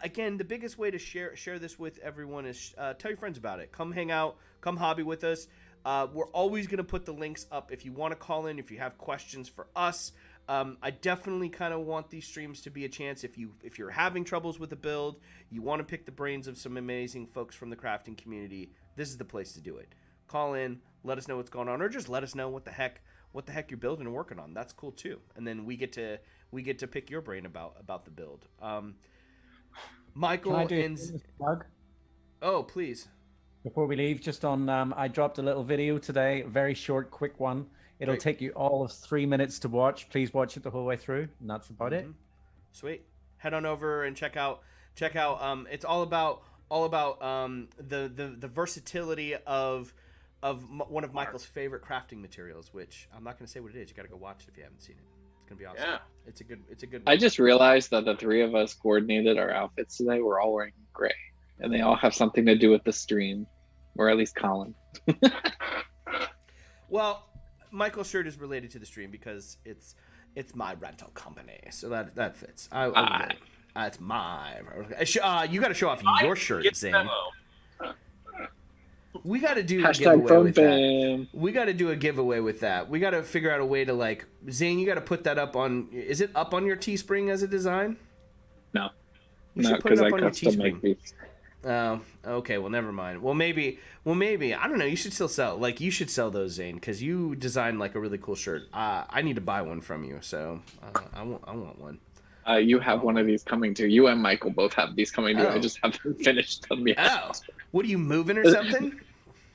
Again, the biggest way to share this with everyone is tell your friends about it. Come hang out. Come hobby with us. We're always going to put the links up if you want to call in, if you have questions for us. I definitely kind of want these streams to be a chance if you're having troubles with a build, you want to pick the brains of some amazing folks from the crafting community, this is the place to do it. Call in, let us know what's going on, or just let us know what the heck you're building and working on. That's cool too. And then we get to pick your brain about the build. Michael and plug? Oh, please. Before we leave, just on I dropped a little video today, a very short, quick one. It'll take you all of 3 minutes to watch. Please watch it the whole way through, and that's about it. Sweet. Head on over and check out. It's all about the versatility of one of Michael's favorite crafting materials, which I'm not going to say what it is. You got to go watch it if you haven't seen it. It's going to be awesome. Yeah. It's a good. I just realized that the three of us coordinated our outfits today. We're all wearing gray, and they all have something to do with the stream, or at least Colin. Well, Michael's shirt is related to the stream because it's my rental company, so that fits. It's my. You got to show off your shirt, Zane. We got to do a giveaway with that. We got to do a giveaway with that. We got to figure out a way to Zane. You got to put that up on. Is it up on your Teespring as a design? No, you should put it up on your Teespring. Oh, okay. Well, never mind. Well, maybe. I don't know. You should still sell. You should sell those, Zane, because you designed a really cool shirt. I need to buy one from you, so I want one. You have one of these coming too. You and Michael both have these coming too. I just haven't finished them yet. Oh, what are you moving or something?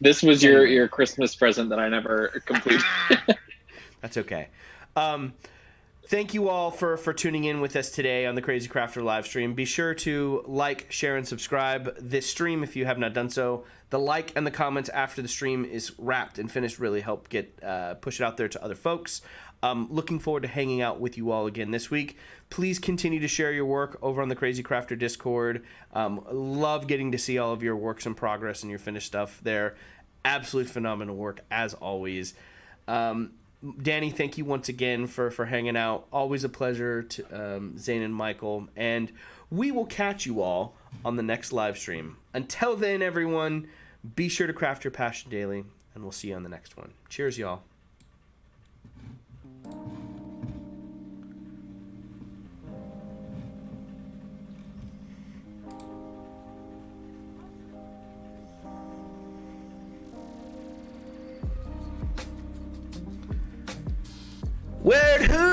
This was your Christmas present that I never completed. That's okay. Thank you all for tuning in with us today on the Crazy Crafter live stream. Be sure to like, share, and subscribe this stream if you have not done so. The like and the comments after the stream is wrapped and finished really help push it out there to other folks. Looking forward to hanging out with you all again this week. Please continue to share your work over on the Crazy Crafter Discord. Love getting to see all of your works in progress and your finished stuff there. Absolutely phenomenal work as always. Danny, thank you once again for hanging out. Always a pleasure to Zane and Michael. And we will catch you all on the next live stream. Until then, everyone, be sure to craft your passion daily, and we'll see you on the next one. Cheers, y'all. Where'd who